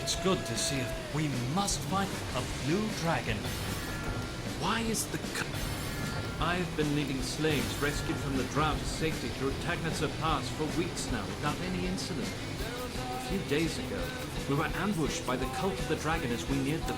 It's good to see it. We must find a blue dragon. Why is the... I've been leading slaves rescued from the drow to safety through Tagnitzer Pass for weeks now without any incident. A few days ago, we were ambushed by the cult of the dragon as we neared them.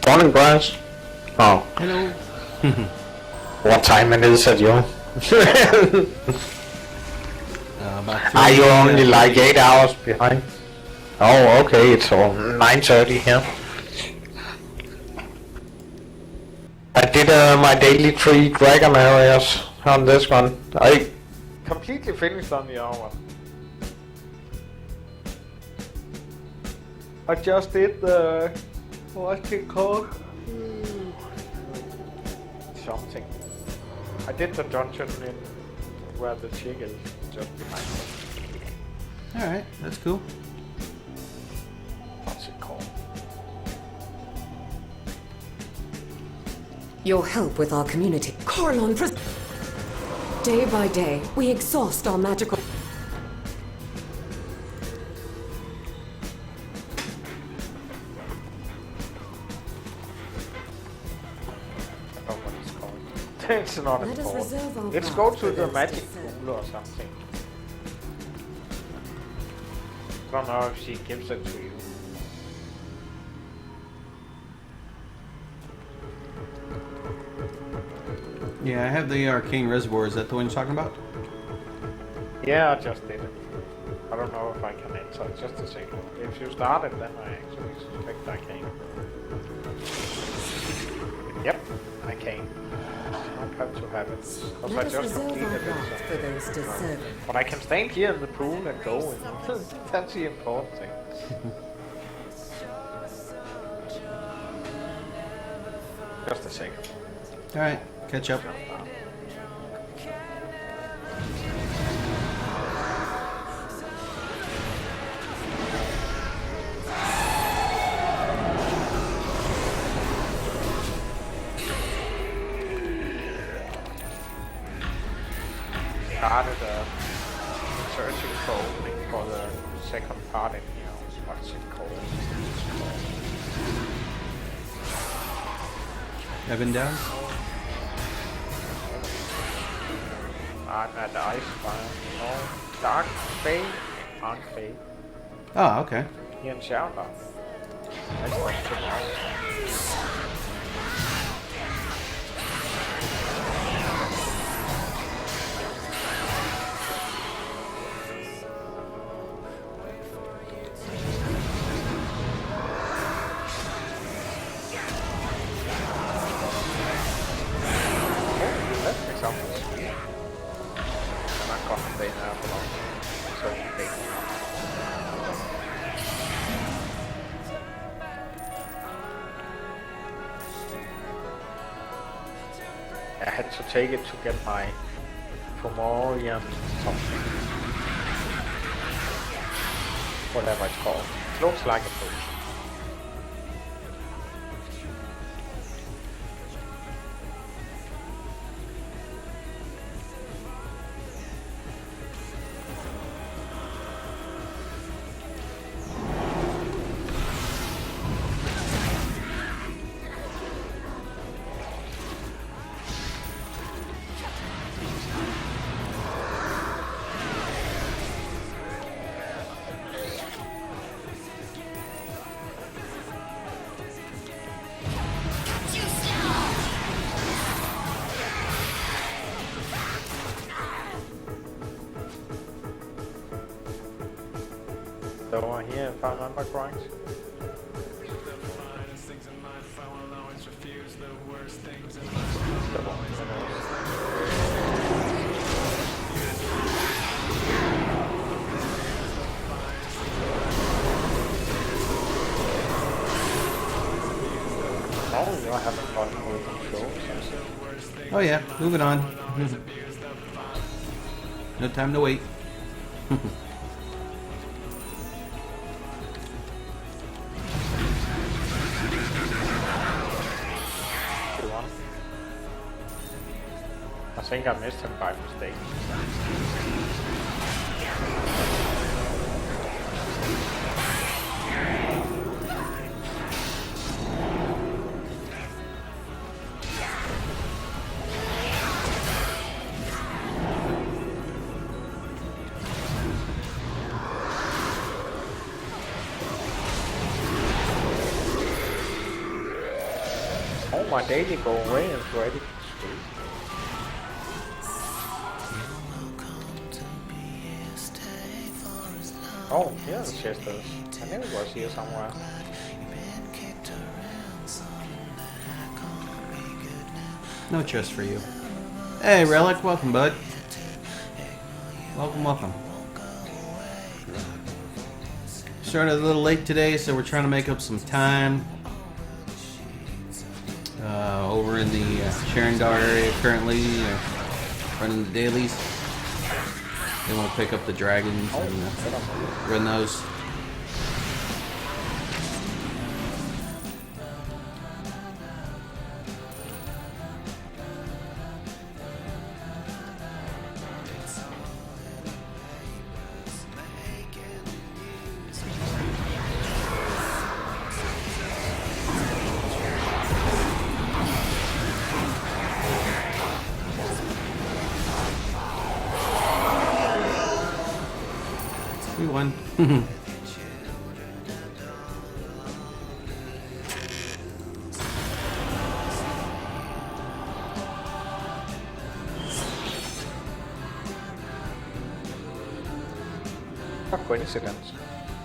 Morning, guys. Oh. Hello. What time it is at you? About Are you only like 8 hours behind? Oh, okay, it's all 9:30 here. I did my daily 3 dragon areas on this one. I completely finished on the other one. I just did the... what's it called? Something. I did the dungeon in where the chick is just behind me. Alright, that's cool. What's it called? Your help with our community. Corlon, day by day, we exhaust our magical... It's not important. Let's go to the magic pool or something. Don't know if she gives it to you. Yeah, I have the arcane reservoir. Is that the one you're talking about? Yeah, I just did it. I don't know if I can enter it, just a second. If you start it, then I actually suspect I can. Yep, I can. I have to have it, because I just completed it. But I can stand here in the pool and go, and that's the important thing. Just a second. Alright, catch up. Started searching for opening for the second part in here. What's it called? Evan down? I'm at the ice fire. No, dark fade, on fade. Oh, okay. Here in Shelter. That's like tomorrow. I had to take it to get my Fomorian something. Whatever it's called. It looks like a potion. over here if I remember correct. Oh, you're having fun with the show. Oh yeah, moving on. No time to wait. I think I missed him by mistake. Oh, my daily go away is ready. Oh, here the chest is. I knew it was here somewhere. No chest for you. Hey, Relic, welcome, bud. Welcome, welcome. Started a little late today, so we're trying to make up some time. Over in the Sharandar area currently, running the dailies. They want to pick up the dragons and run those. We won. A coincidence.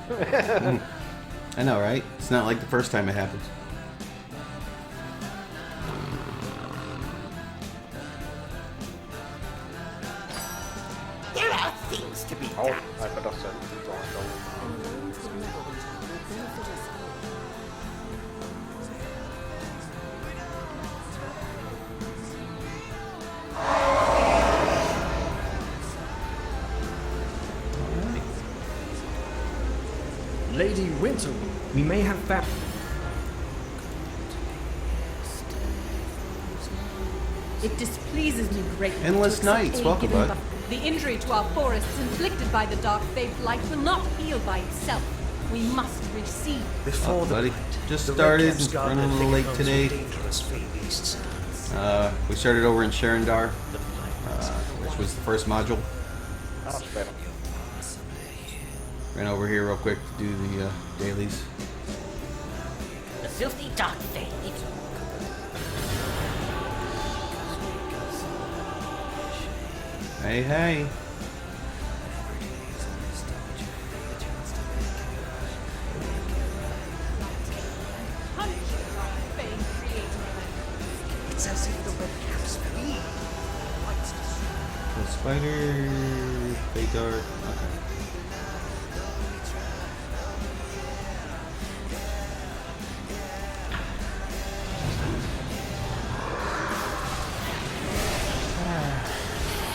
I know, right? It's not like the first time it happens. There are things to be Oh, done. I better send people on go. Lady Winter, we may have found... It displeases me greatly. Endless to accept Nights, aid welcome, given bud. by- The injury to our forests inflicted by the Dark Faith Blight will not heal by itself. We must receive. Before Oh, the buddy. blight, Just the started, Red Caps guard running a little their late homes today. with dangerous fey beasts. We started over in Sharandar, The blight. which was the first module. That was better. Ran over here real quick to do the dailies. The filthy dark faith. Hey, hey. Punish the Dark Faith creator. It's as if the Red Caps feed. The spider, Vadar. Okay.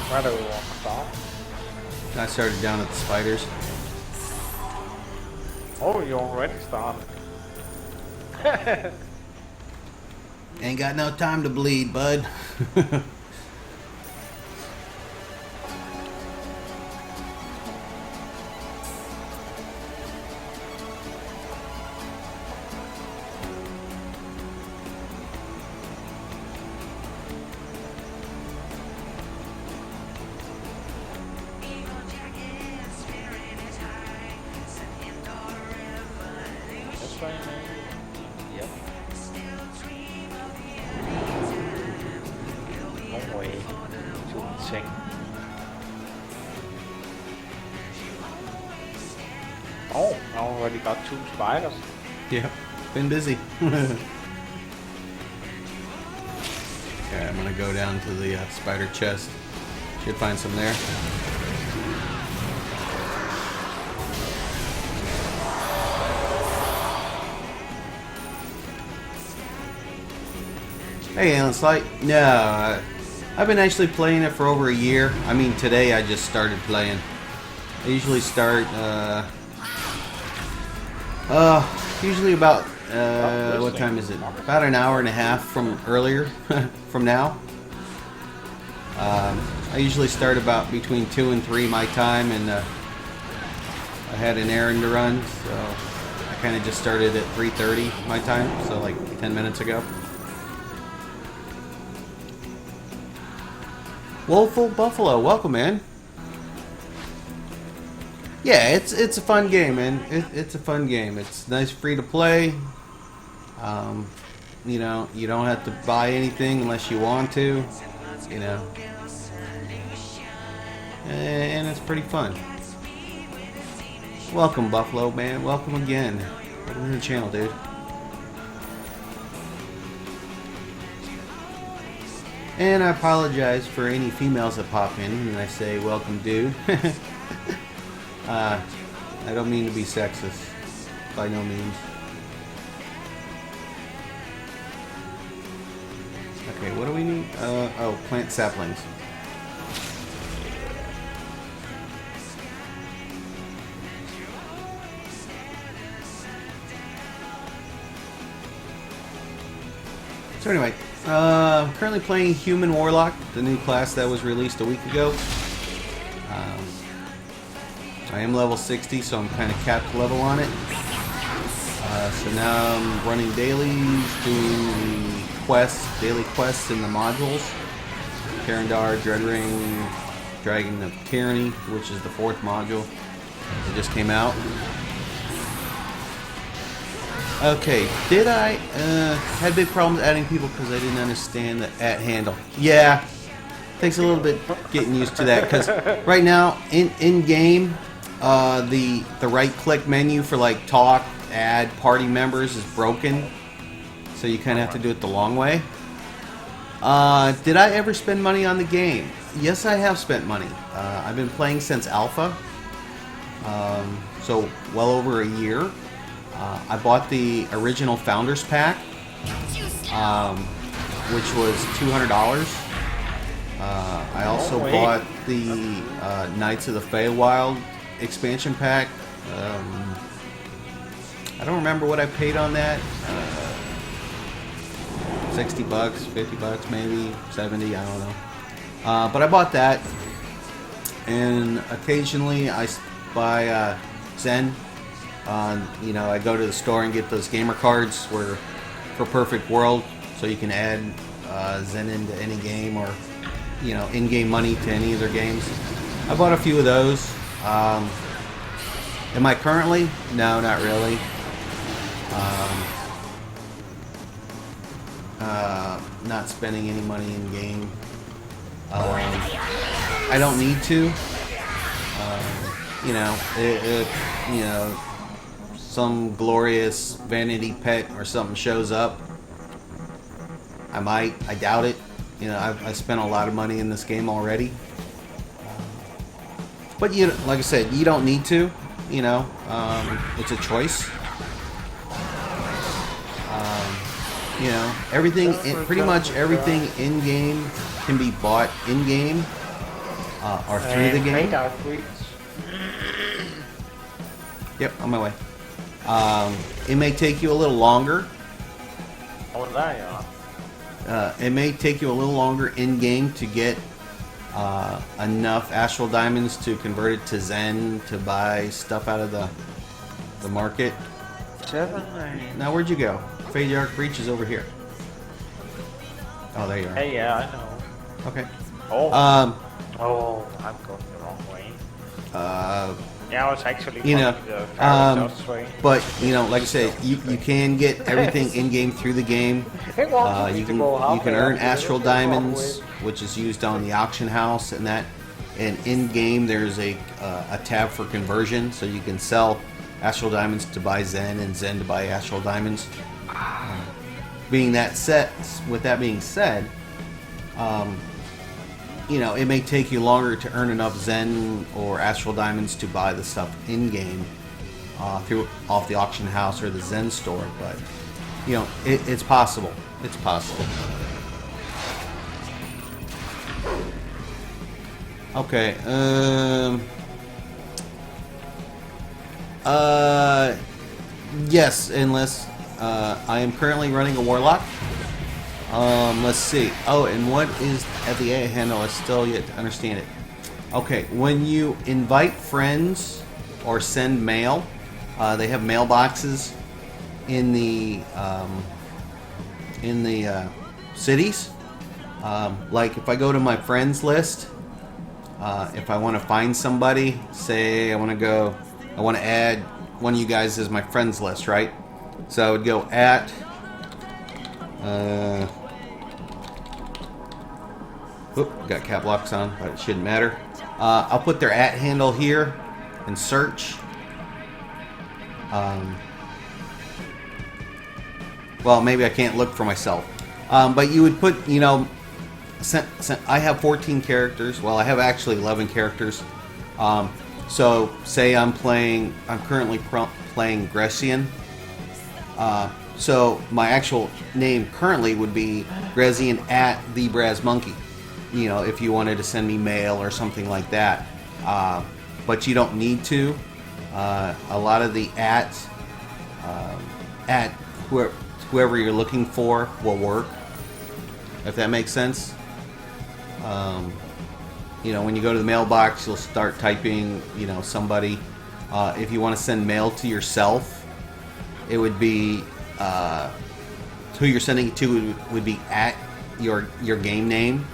Where do we want to start? I started down at the spiders. Oh, you already started. Ain't got no time to bleed, bud. This way, maybe? Yep. No way to sing. Oh, I already got 2 spiders. Yeah, been busy. Okay, I'm gonna go down to the spider chest. Should find some there. Hey, Alan Slight. No, I've been actually playing it for over a year. I mean, today I just started playing. I usually start, usually about, what time is it? About an hour and a half from earlier, from now. I usually start about between 2 and 3 my time, and I had an errand to run, so I kind of just started at 3:30 my time, so like 10 minutes ago. Woeful Buffalo, welcome, man. Yeah, it's a fun game, man. It's a fun game. It's nice, free to play. You know, you don't have to buy anything unless you want to. You know, and it's pretty fun. Welcome, Buffalo, man. Welcome again. Welcome to the channel, dude. And I apologize for any females that pop in when I say welcome, dude. I don't mean to be sexist, by no means. Okay, what do we need? Oh, plant saplings. So anyway, I'm currently playing Human Warlock, the new class that was released a week ago. I am level 60, so I'm kind of capped level on it. So now I'm running dailies, doing the quests, daily quests in the modules. Karendar, Dreadring, Dragon of Tyranny, which is the 4th module. It just came out. Okay, did I had big problems adding people because I didn't understand the @ handle. Yeah, takes a little bit getting used to that because right now in game the right click menu for like talk, add party members is broken, so you kind of have to do it the long way. Did I ever spend money on the game? Yes, I have spent money. I've been playing since alpha, so well over a year. I bought the original Founders Pack, which was $200. I also bought the Knights of the Feywild expansion pack. I don't remember what I paid on that. $60, $50 maybe, 70, I don't know. But I bought that, and occasionally I buy Zen. You know, I go to the store and get those gamer cards for Perfect World, so you can add Zen into any game, or you know, in-game money to any of their games. I bought a few of those. Am I currently? No, not really. Not spending any money in game. I don't need to. You know, you know, some glorious vanity pet or something shows up, I might. I doubt it. You know, I've spent a lot of money in this game already. But you, like I said, you don't need to. You know, it's a choice. You know, everything, pretty much everything in game can be bought in game or through the game. Yep, on my way. It may take you a little longer. It may take you a little longer in game to get enough Astral Diamonds to convert it to Zen to buy stuff out of the market. Now, where'd you go? Fade Arc Breach is over here. Oh, there you are. Hey, yeah, I know. Okay. Oh. Oh, I'm going the wrong way. Yeah, I was actually you know, the Paradox way. but you know, like I said, you can get everything in game through the game. You can earn Astral Diamonds, which is used on the auction house, and in game there's a tab for conversion, so you can sell astral diamonds to buy Zen and Zen to buy astral diamonds. Being that set, with that being said, you know, it may take you longer to earn enough Zen or astral diamonds to buy the stuff in game through off the auction house or the Zen store, but you know, it's possible. It's possible. Okay. Yes, unless I am currently running a warlock. Let's see. Oh, and what is at the A handle? I still yet to understand it. Okay, when you invite friends or send mail, they have mailboxes in the cities. Like if I go to my friends list, if I want to find somebody, say I want to add one of you guys as my friends list, right? So I would go at got cap locks on, but it shouldn't matter. I'll put their @ handle here and search. Well, maybe I can't look for myself. But you would put, you know, I have 14 characters. Well, I have actually 11 characters. So, say I'm currently playing Grecian. So, my actual name currently would be Grecian at the Braz Monkey. You know, if you wanted to send me mail or something like that. But you don't need to. A lot of the at whoever you're looking for will work, if that makes sense. You know, when you go to the mailbox, you'll start typing, you know, somebody. If you want to send mail to yourself, it would be who you're sending it to would be at your game name,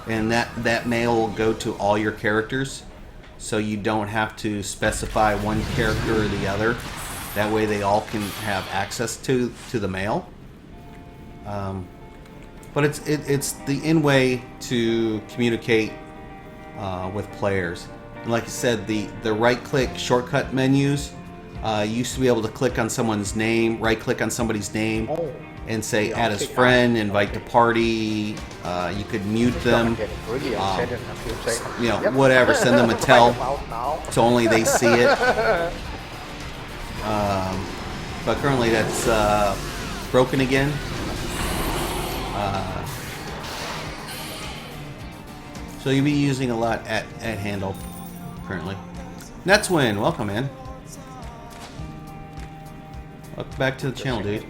and that mail will go to all your characters, so you don't have to specify one character or the other. That way they all can have access to the mail. But it's the in way to communicate with players. And like I said, the right click shortcut menus used to be able to click on someone's name, right click on somebody's name, and say add as friend, invite to party. You could mute them, you know, whatever. Send them a tell so only they see it. But currently that's broken again. So you'll be using a lot at handle currently. Netswin, welcome, man. Welcome back to the channel, dude.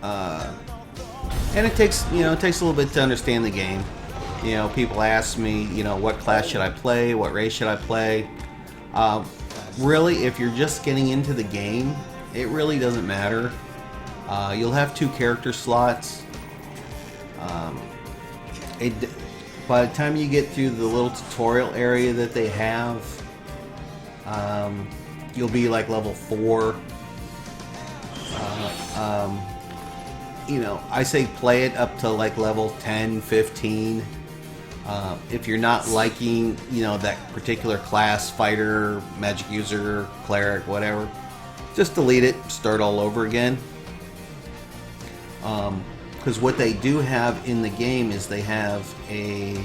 And it takes a little bit to understand the game. You know, people ask me, you know, what class should I play, what race should I play. Really, if you're just getting into the game, it really doesn't matter. You'll have 2 character slots. By the time you get through the little tutorial area that they have, you'll be like level 4. You know, I say play it up to like level 10, 15. If you're not liking, you know, that particular class, fighter, magic user, cleric, whatever, just delete it, start all over again. Because what they do have in the game is they have a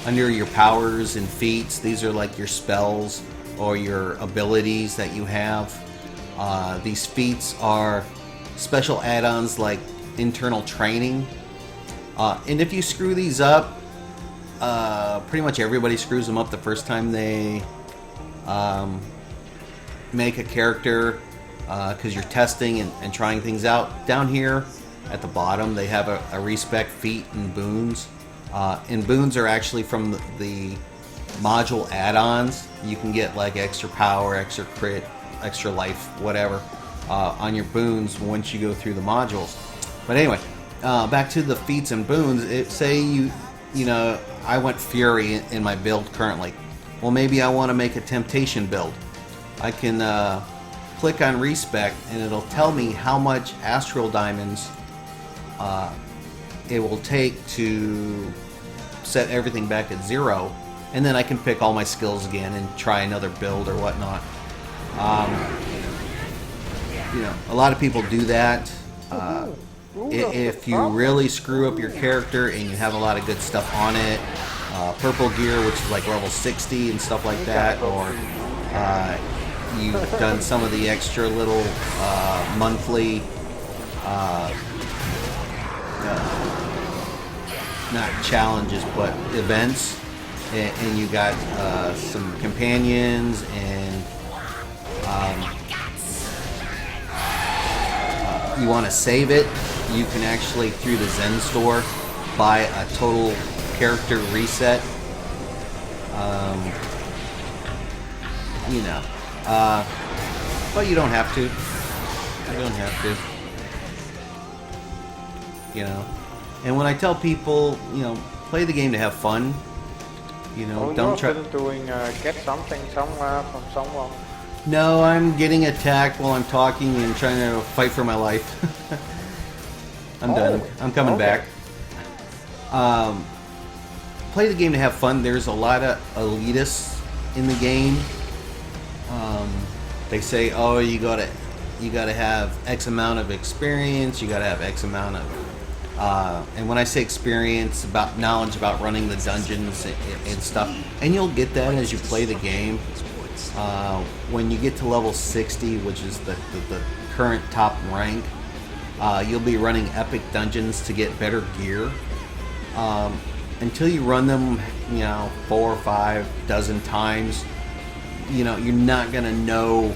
under your powers and feats, these are like your spells or your abilities that you have. These feats are special add-ons like internal training. And if you screw these up, pretty much everybody screws them up the first time they make a character, because you're testing and trying things out. Down here at the bottom they have a respec feat and boons. And boons are actually from the module add-ons. You can get like extra power, extra crit, extra life, whatever, on your boons once you go through the modules. But anyway, back to the feats and boons. Say you know, I went Fury in my build currently. Well, maybe I want to make a Temptation build. I can click on respec and it'll tell me how much astral diamonds it will take to set everything back at 0, and then I can pick all my skills again and try another build or whatnot. You know, a lot of people do that. If you really screw up your character and you have a lot of good stuff on it, purple gear, which is like level 60 and stuff like that, or you've done some of the extra little monthly, not challenges, but events, and you got some companions and you want to save it, you can actually, through the Zen store, buy a total character reset. You know, but you don't have to. You don't have to. You know, and when I tell people, you know, play the game to have fun. You know, don't try. Doing get something somewhere from someone. No, I'm getting attacked while I'm talking and trying to fight for my life. I'm done. I'm coming back. Play the game to have fun. There's a lot of elitists in the game. They say, oh, you gotta have X amount of experience. You gotta have X amount of, and when I say experience, about knowledge about running the dungeons and stuff, and you'll get that as you play the game. When you get to level 60, which is the current top rank, you'll be running epic dungeons to get better gear. Until you run them, you know, 4 or 5 dozen times, you know, you're not gonna know,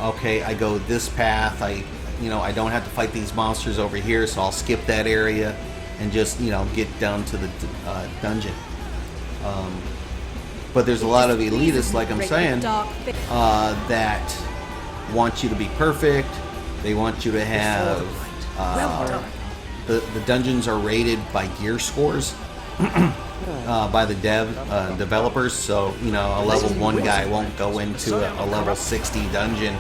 okay, I go this path, I don't have to fight these monsters over here, so I'll skip that area and just, you know, get down to the dungeon. But there's a lot of elitists, like I'm saying, that want you to be perfect. They want you to have the dungeons are rated by gear scores by the developers. So, you know, a level 1 guy won't go into a level 60 dungeon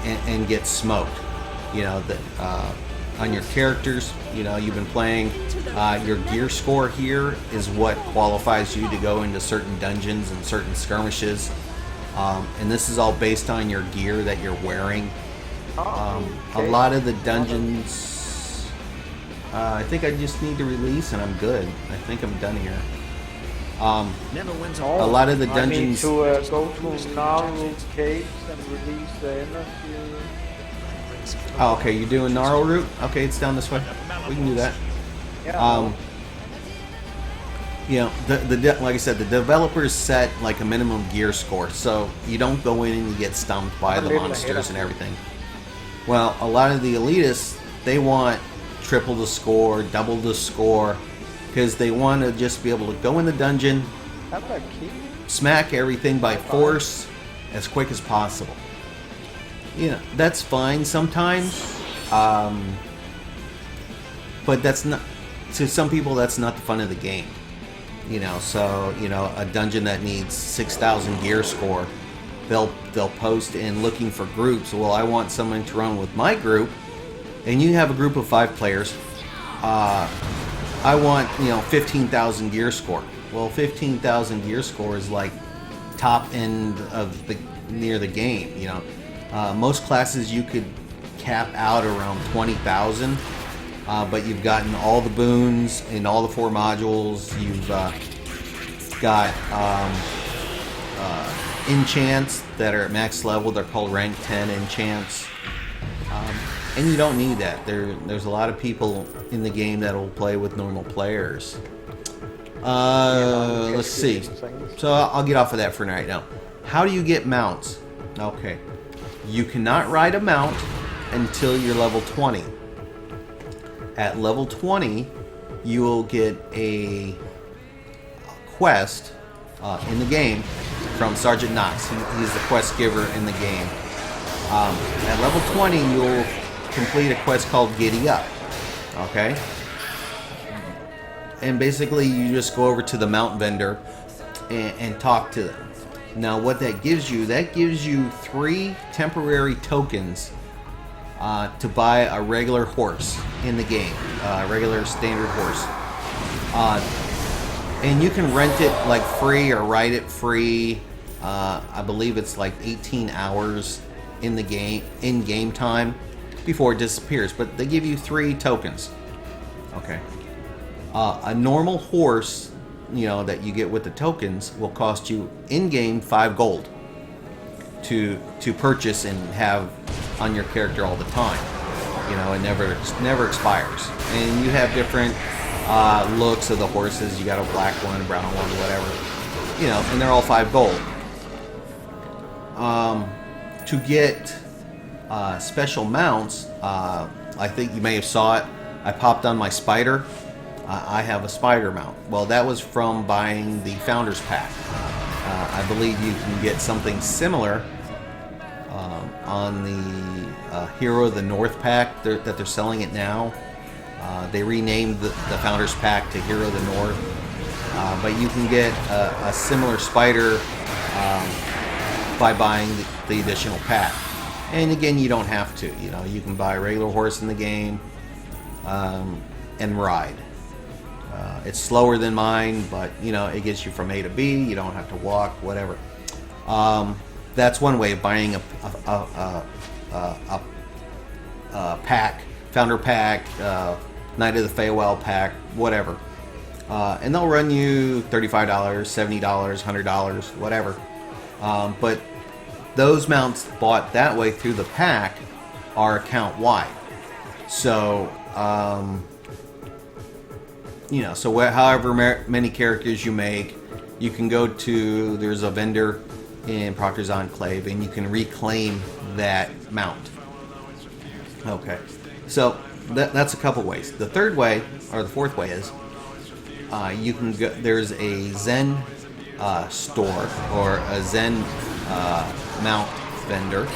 and get smoked. You know, on your characters, you know, you've been playing, your gear score here is what qualifies you to go into certain dungeons and certain skirmishes. And this is all based on your gear that you're wearing. A lot of the dungeons, I think I just need to release and I'm good. I think I'm done here. A lot of the dungeons... I need to go to Gnarl Caves and release the energy. Oh, okay, you're doing Gnarl Route? Okay, it's down this way. We can do that. Yeah. You know, like I said, the developers set like a minimum gear score, so you don't go in and you get stumped by the monsters and everything. Well, a lot of the elitists, they want triple the score, double the score, because they want to just be able to go in the dungeon, smack everything by force as quick as possible. You know, that's fine sometimes, but that's not, to some people, that's not the fun of the game. You know, so, you know, a dungeon that needs 6,000 gear score, they'll post in looking for groups. Well, I want someone to run with my group, and you have a group of 5 players. I want, you know, 15,000 gear score. Well, 15,000 gear score is like top end of near the game, you know. Most classes you could cap out around 20,000, but you've gotten all the boons in all the 4 modules. You've got enchants that are at max level. They're called rank 10 enchants, and you don't need that. There's a lot of people in the game that will play with normal players. Let's see. So I'll get off of that for right now. How do you get mounts? Okay. You cannot ride a mount until you're level 20. At level 20, you will get a quest in the game from Sergeant Knox. He's the quest giver in the game. At level 20, you'll complete a quest called Giddy Up. Okay? And basically, you just go over to the mount vendor and talk to them. Now, what that gives you 3 temporary tokens to buy a regular horse in the game, a regular standard horse. And you can rent it like free or ride it free. I believe it's like 18 hours in the game, in game time, before it disappears. But they give you 3 tokens. Okay. A normal horse, you know, that you get with the tokens will cost you in game 5 gold to purchase and have on your character all the time. You know, it never expires. And you have different looks of the horses. You got a black one, a brown one, whatever. You know, and they're all 5 gold. To get special mounts, I think you may have saw it. I popped on my spider. I have a spider mount. Well, that was from buying the Founders Pack. I believe you can get something similar on the Hero of the North Pack that they're selling it now. They renamed the Founders Pack to Hero of the North. But you can get a similar spider by buying the additional pack. And again, you don't have to. You know, you can buy a regular horse in the game and ride. It's slower than mine, but you know, it gets you from A to B. You don't have to walk, whatever. That's one way of buying a pack, Founder Pack, Night of the Feywild Pack, whatever. And they'll run you $35, $70, $100, whatever. But those mounts bought that way through the pack are account wide. So, you know, so however many characters you make, you can go to, there's a vendor in Proctor's Enclave, and you can reclaim that mount. Okay, so that's a couple ways. The third way, or the fourth way, is you can go. There's a Zen store or a Zen mount vendor,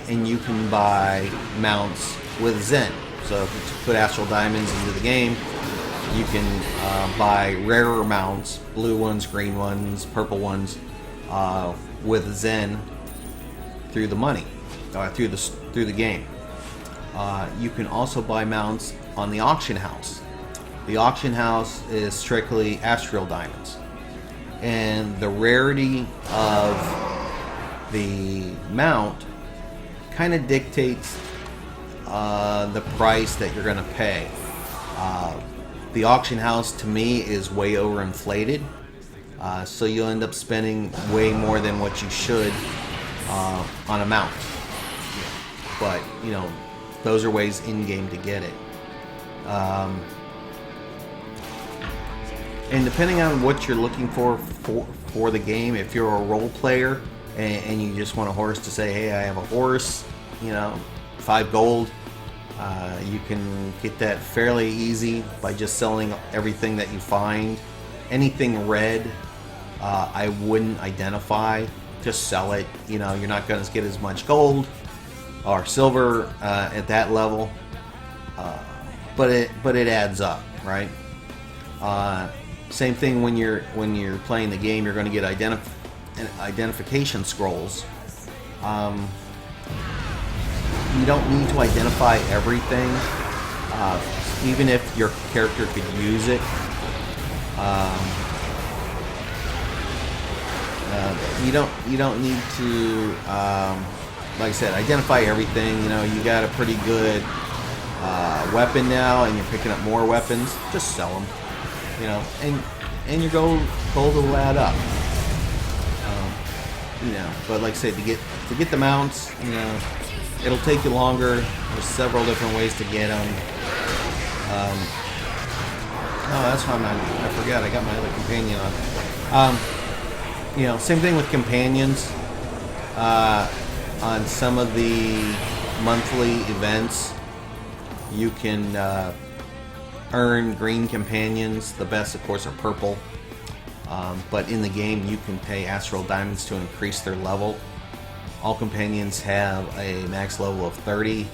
and you can buy mounts with Zen. So if you put Astral Diamonds into the game, you can buy rarer mounts, blue ones, green ones, purple ones, with Zen through the money, through the game. You can also buy mounts on the auction house. The auction house is strictly Astral Diamonds, and the rarity of the mount kind of dictates the price that you're going to pay. The auction house, to me, is way overinflated, so you'll end up spending way more than what you should on a mount. But you know, those are ways in game to get it. And depending on what you're looking for the game, if you're a role player and you just want a horse to say, hey, I have a horse, you know, 5 gold, you can get that fairly easy by just selling everything that you find. Anything red, I wouldn't identify. Just sell it. You know, you're not going to get as much gold or silver at that level, but it adds up, right? Same thing when you're playing the game. You're going to get identification scrolls. You don't need to identify everything, even if your character could use it. You don't need to, like I said, identify everything. You know, you got a pretty good weapon now, and you're picking up more weapons. Just sell them. You know, and your gold will add up. You know, but like I said, to get the mounts, you know, it'll take you longer. There's several different ways to get them. Oh, that's why I forgot. I got my other companion on. You know, same thing with companions. On some of the monthly events, you can earn green companions. The best, of course, are purple. But in the game, you can pay Astral Diamonds to increase their level. All companions have a max level of 30,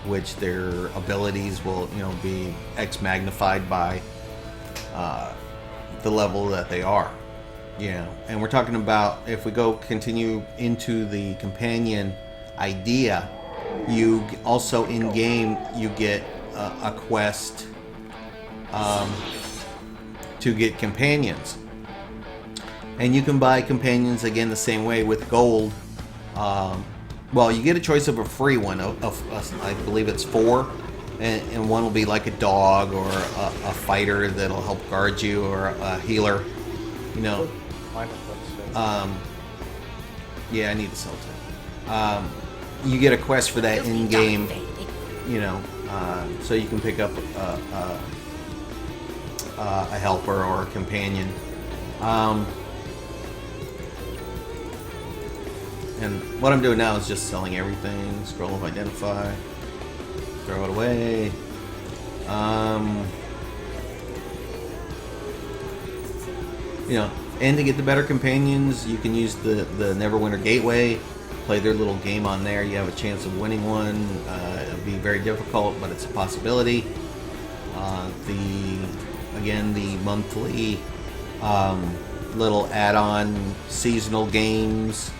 which their abilities will, you know, be X magnified by the level that they are. Yeah, and we're talking about, if we continue into the companion idea, you also in game you get a quest to get companions, and you can buy companions again the same way with gold. well, you get a choice of a free one. I believe it's 4, and one will be like a dog or a fighter that'll help guard you, or a healer. You know. Yeah, I need to sell too. You get a quest for that in game. You know, so you can pick up a helper or a companion. And what I'm doing now is just selling everything. Scroll of identify. Throw it away. You know, and to get the better companions, you can use the Neverwinter Gateway. Play their little game on there. You have a chance of winning one. It'll be very difficult, but it's a possibility. The monthly little add-on seasonal games.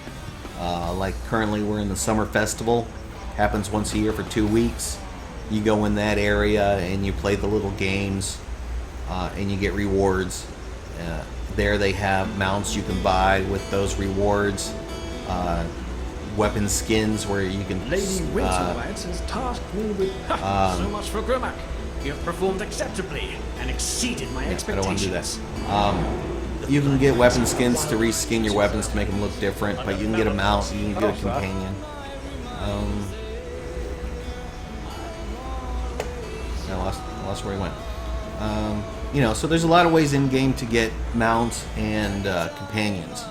Like currently we're in the summer festival. Happens once a year for 2 weeks. You go in that area and you play the little games, and you get rewards. There they have mounts you can buy with those rewards. Weapon skins where you can. Lady Winterlight has tasked me with. So much for Grimmack. You have performed acceptably and exceeded my expectations. I don't want to do that. You can get weapon skins to reskin your weapons to make them look different, but you can get a mount, you can get a companion. I lost where he went. You know, so there's a lot of ways in game to get mounts and companions.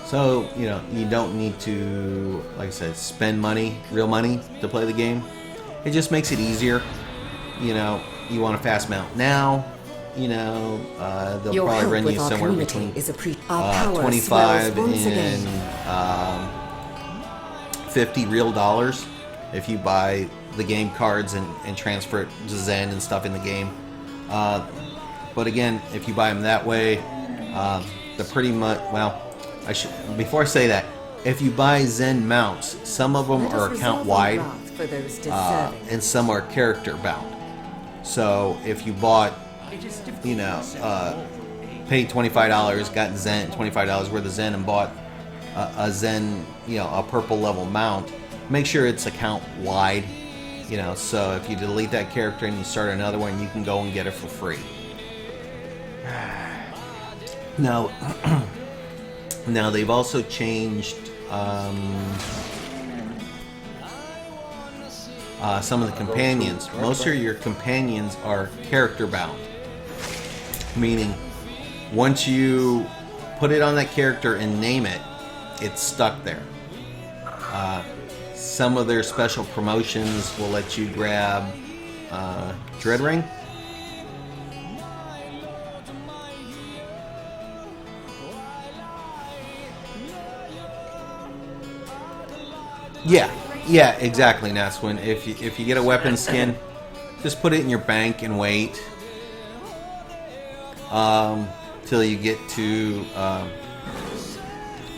So, you know, you don't need to, like I said, spend money, real money, to play the game. It just makes it easier. You know, you want a fast mount now. You know, they'll Your probably help run with you our somewhere community between is our power 25 swells once and again. $50 real dollars if you buy the game cards and transfer it to Zen and stuff in the game. But again, if you buy them that way, they're pretty much, well, before I say that, if you buy Zen mounts, some of them are account wide, and some are character bound. So if you bought, you know, paid $25, got Zen, $25 worth of Zen, and bought a Zen, you know, a purple level mount, make sure it's account wide, you know, so if you delete that character and you start another one, you can go and get it for free. Now, now they've also changed some of the companions. Most of your companions are character bound, meaning once you put it on that character and name it, it's stuck there. Some of their special promotions will let you grab Dread Ring. Yeah, exactly, Naswin. If you get a weapon skin, just put it in your bank and wait till you get to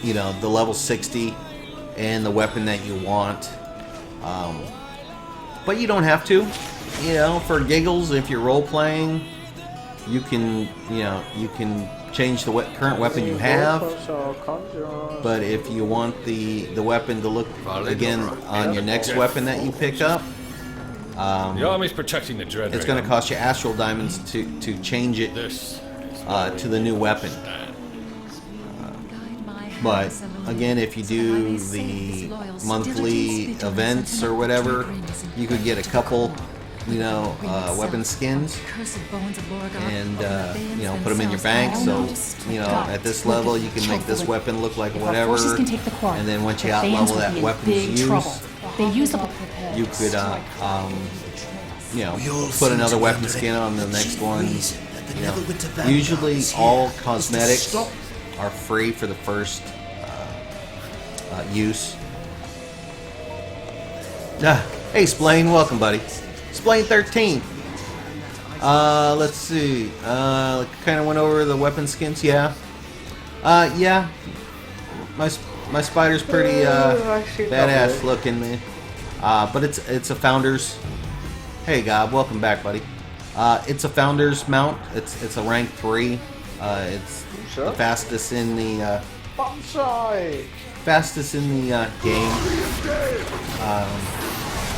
you know, the level 60 and the weapon that you want. But you don't have to. You know, for giggles, if you're role playing, you can, you know, you can change the current weapon you have. But if you want the weapon to look again on your next weapon that you pick up, the army's protecting the Dread it's going to cost you astral diamonds to change it to the new weapon. But again, if you do the monthly events or whatever, you could get a couple, you know, weapon skins, and you know, put them in your bank. So, you know, at this level, you can make this weapon look like whatever, and then once you outlevel that weapon's use, you could, you know, put another weapon skin on the next one. You know, usually all cosmetics are free for the first use. Hey, Splain, welcome, buddy. Splain 13. Let's see. Kind of went over the weapon skins. Yeah. Yeah. My spider's pretty badass looking, man. But it's a founder's. Hey, Gob, welcome back, buddy. It's a founder's mount. It's a rank 3. It's the fastest in the Bonsai! Fastest in the game.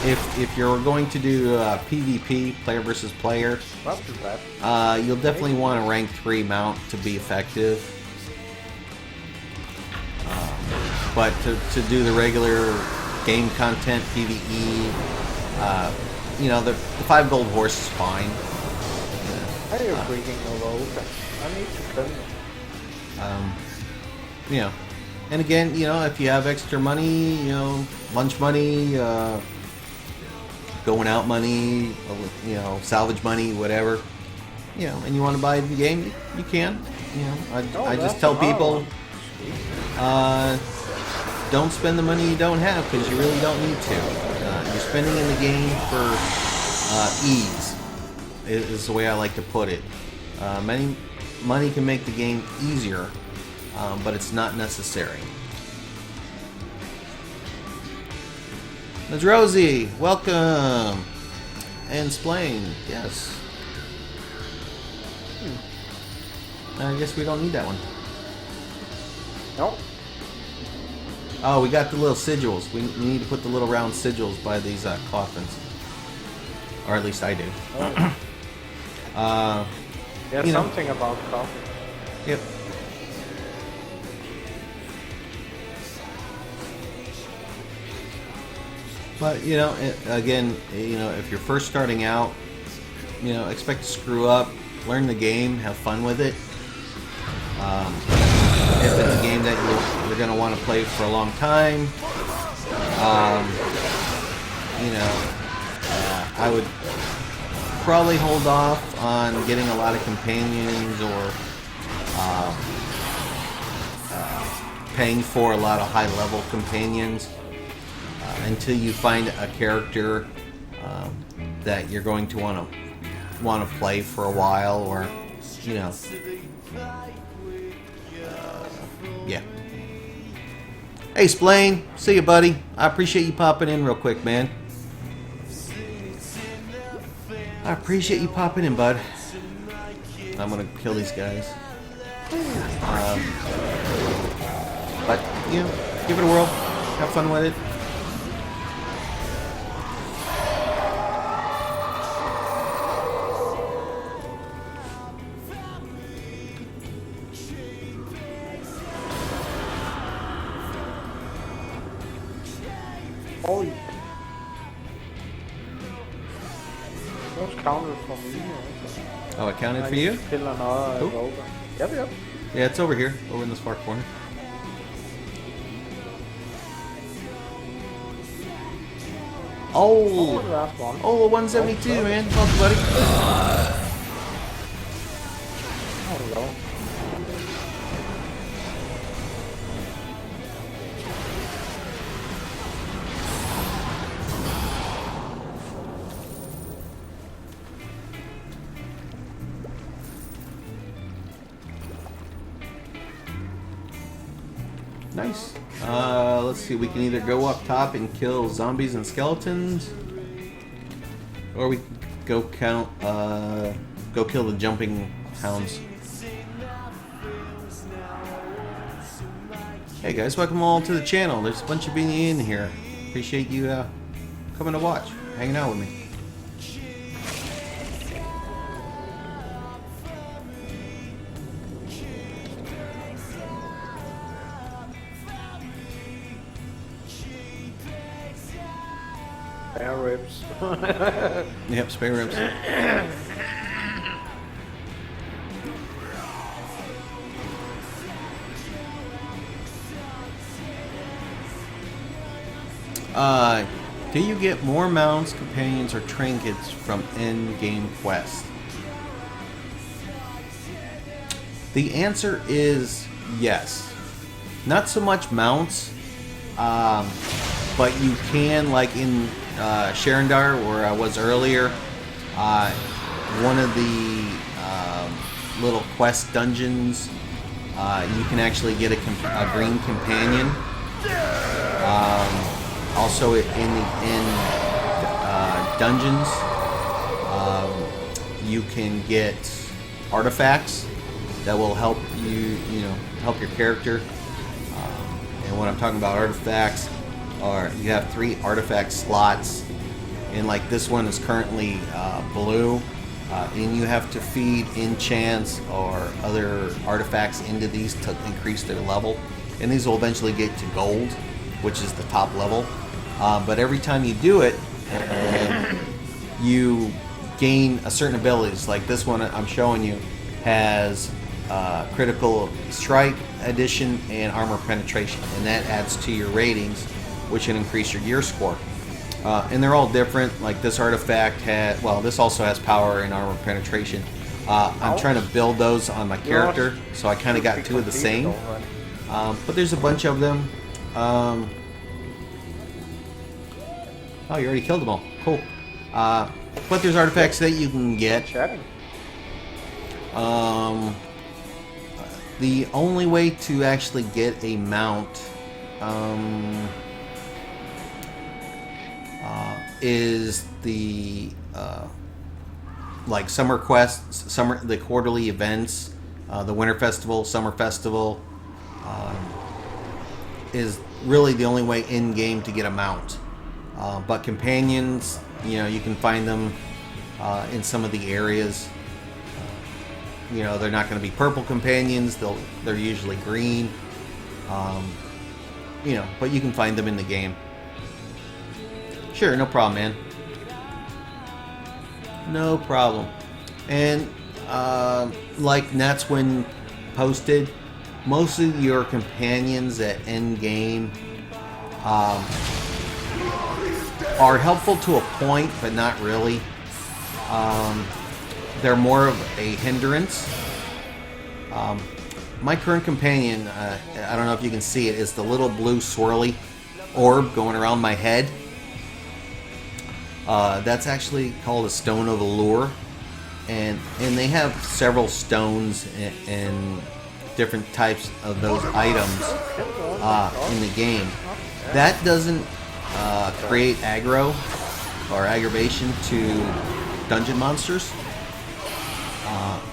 If you're going to do PvP, player versus player, Not too bad. you'll definitely want a rank 3 mount to be effective. But to do the regular game content, PvE, you know, the 5 gold horse is fine. I am freaking a road. I need to spend it. You know, and again, you know, if you have extra money, you know, lunch money, going out money, you know, salvage money, whatever, you know, and you want to buy the game, you can. You know, I just tell people, don't spend the money you don't have because you really don't need to. You're spending in the game for ease, is the way I like to put it. Money can make the game easier, but it's not necessary. Ms. Rosie, welcome. And Splain, yes. I guess we don't need that one. Nope. Oh, we got the little sigils. We need to put the little round sigils by these coffins. Or at least I do. Oh. Yeah, you know. something about coffee. Yep. But, you know, again, you know, if you're first starting out, you know, expect to screw up, learn the game, have fun with it. If it's a game that you're going to want to play for a long time, you know, I would probably hold off on getting a lot of companions or paying for a lot of high-level companions until you find a character that you're going to want to play for a while, or you know, yeah. Hey, Splain, see you, buddy. I appreciate you popping in real quick, man. I appreciate you popping in, bud. I'm gonna kill these guys. But, you know, give it a whirl. Have fun with it. Oh, those counted for me. Oh, it counted for you? Kill another Cool. rover. Yep. Yeah, it's over here, over in this far corner. Oh, the last one. oh, 172, man. Welcome, buddy. Hello. Nice. Let's see. We can either go up top and kill zombies and skeletons, or we can go go kill the jumping hounds. Hey guys, welcome all to the channel. There's a bunch of being in here. Appreciate you coming to watch, hanging out with me. Spare ribs. Yep, spare ribs. Do you get more mounts, companions, or trinkets from end-game quests? The answer is yes. Not so much mounts, but you can, like in Sharendar, where I was earlier, one of the little quest dungeons, you can actually get a green companion. Also, in dungeons, you can get artifacts that will help you, help your character And when I'm talking about artifacts, you have 3 artifact slots, and like this one is currently blue, and you have to feed enchants or other artifacts into these to increase their level, and these will eventually get to gold, which is the top level. But every time you do it, you gain a certain abilities. Like this one I'm showing you has critical strike addition and armor penetration, and that adds to your ratings, which can increase your gear score. And they're all different. Like this artifact had, well, this also has power and armor penetration. I'm trying to build those on my character, so I kind of got 2 of the same. But there's a bunch of them. Oh, you already killed them all. Cool. But there's artifacts that you can get. The only way to actually get a mount is the like summer quests, the quarterly events, the winter festival, summer festival is really the only way in game to get a mount. But companions, you can find them in some of the areas. They're not going to be purple companions. They're usually green. But you can find them in the game. Sure, no problem, man. No problem. And like Natswin posted, most of your companions at end game are helpful to a point, but not really. They're more of a hindrance. My current companion, I don't know if you can see it, is the little blue swirly orb going around my head. That's actually called a Stone of Allure, and they have several stones and different types of those items in the game. That doesn't create aggro or aggravation to dungeon monsters.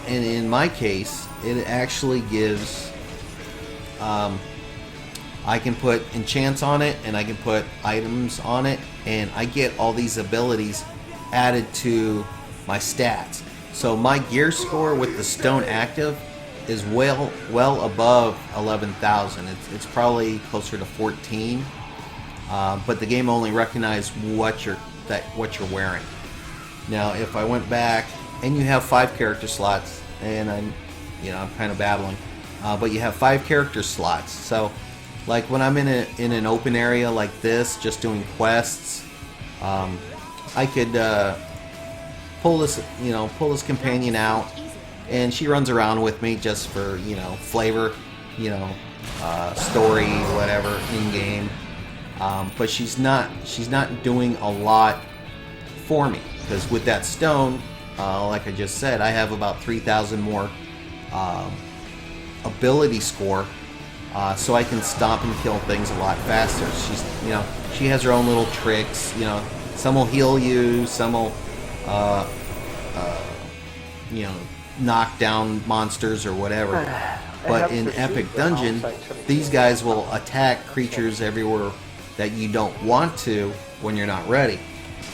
And in my case, it actually gives, I can put enchants on it, and I can put items on it, and I get all these abilities added to my stats. So my gear score with the stone active is well above 11,000. It's probably closer to 14, but the game only recognizes what you're wearing. Now, if I went back, and you have 5 character slots, and I'm kind of babbling, but you have 5 character slots. So, like when I'm in an open area like this, just doing quests, I could pull this companion out, and she runs around with me just for flavor, story, whatever in game. But she's not doing a lot for me, because with that stone, like I just said, I have about 3,000 more ability score, so I can stomp and kill things a lot faster. She has her own little tricks. Some will heal you, some will knock down monsters or whatever. But in Epic Dungeon, these guys will attack creatures everywhere that you don't want to when you're not ready.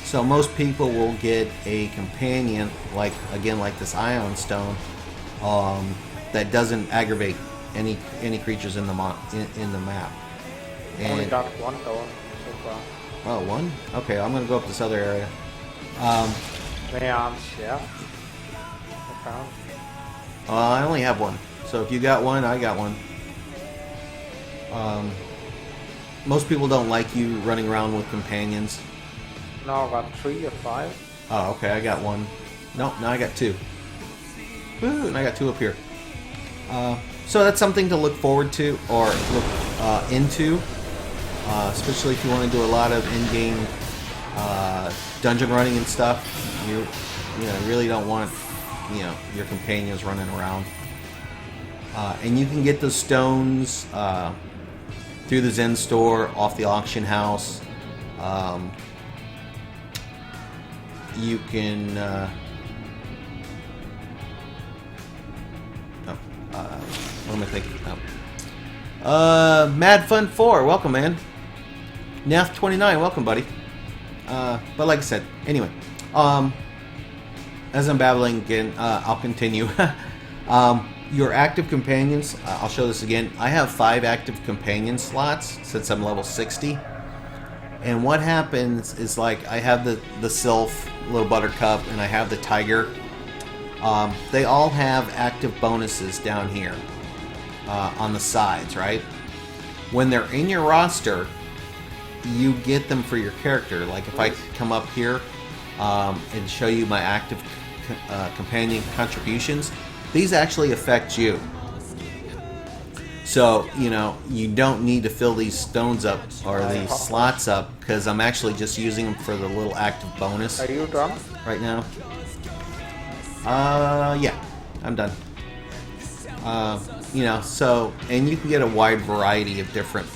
So most people will get a companion, like this Ion Stone, that doesn't aggravate any creatures in the map. And only got one though so far. Oh, one? Okay, I'm gonna go up this other area. Yeah. I only have one. So if you got one, I got one. Most people don't like you running around with companions. No, I got 3 or 5. Oh, okay, I got one. No, now I got 2. Woo, and I got 2 up here. So that's something to look forward to or look into, especially if you want to do a lot of in-game dungeon running and stuff. You really don't want your companions running around. And you can get the stones through the Zen store, off the auction house. You can what am I thinking? Mad Fun 4, welcome, man. Nath 29, welcome, buddy. But like I said, anyway, as I'm babbling again, I'll continue. Your active companions, I'll show this again. I have 5 active companion slots since I'm level 60. And what happens is, like, I have the Sylph, Little Buttercup, and I have the Tiger. They all have active bonuses down here on the sides, right? When they're in your roster, you get them for your character. Like if I come up here and show you my active companion contributions, these actually affect you. So, you know, you don't need to fill these stones up or these slots up, because I'm actually just using them for the little active bonus. Are you done? Right now? Yeah, I'm done. You know, so, and you can get a wide variety of different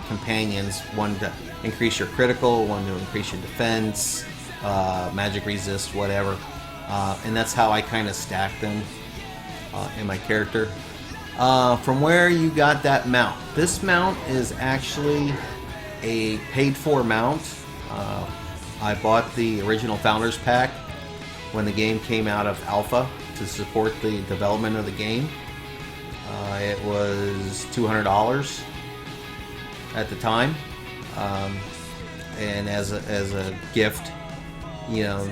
companions. One to increase your critical, one to increase your defense, magic resist, whatever. And that's how I kind of stack them in my character. From where you got that mount. This mount is actually a paid-for mount. I bought the original Founders Pack when the game came out of alpha to support the development of the game. It was $200 at the time, and as a gift, you know,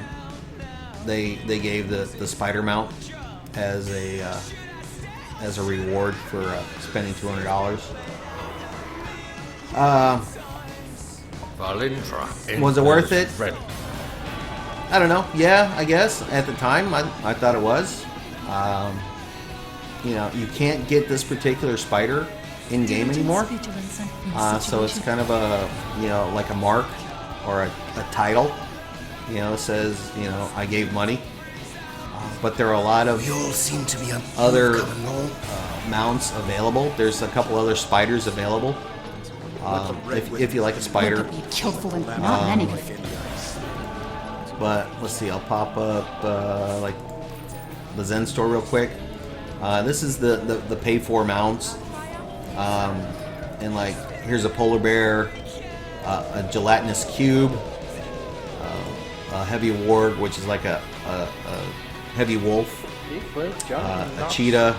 they gave the spider mount as a reward for spending $200. Was it worth it? I don't know. Yeah, I guess at the time I thought it was. You know, you can't get this particular spider in game anymore, so it's kind of a, you know, like a mark or a title. You know, it says, you know, I gave money. But there are a lot of other mounts available. There's a couple other spiders available. If you like a spider. But let's see, I'll pop up like the Zen store real quick. This is the pay-for mounts. And like, here's a polar bear, a gelatinous cube, a heavy ward, which is like a heavy wolf, a cheetah,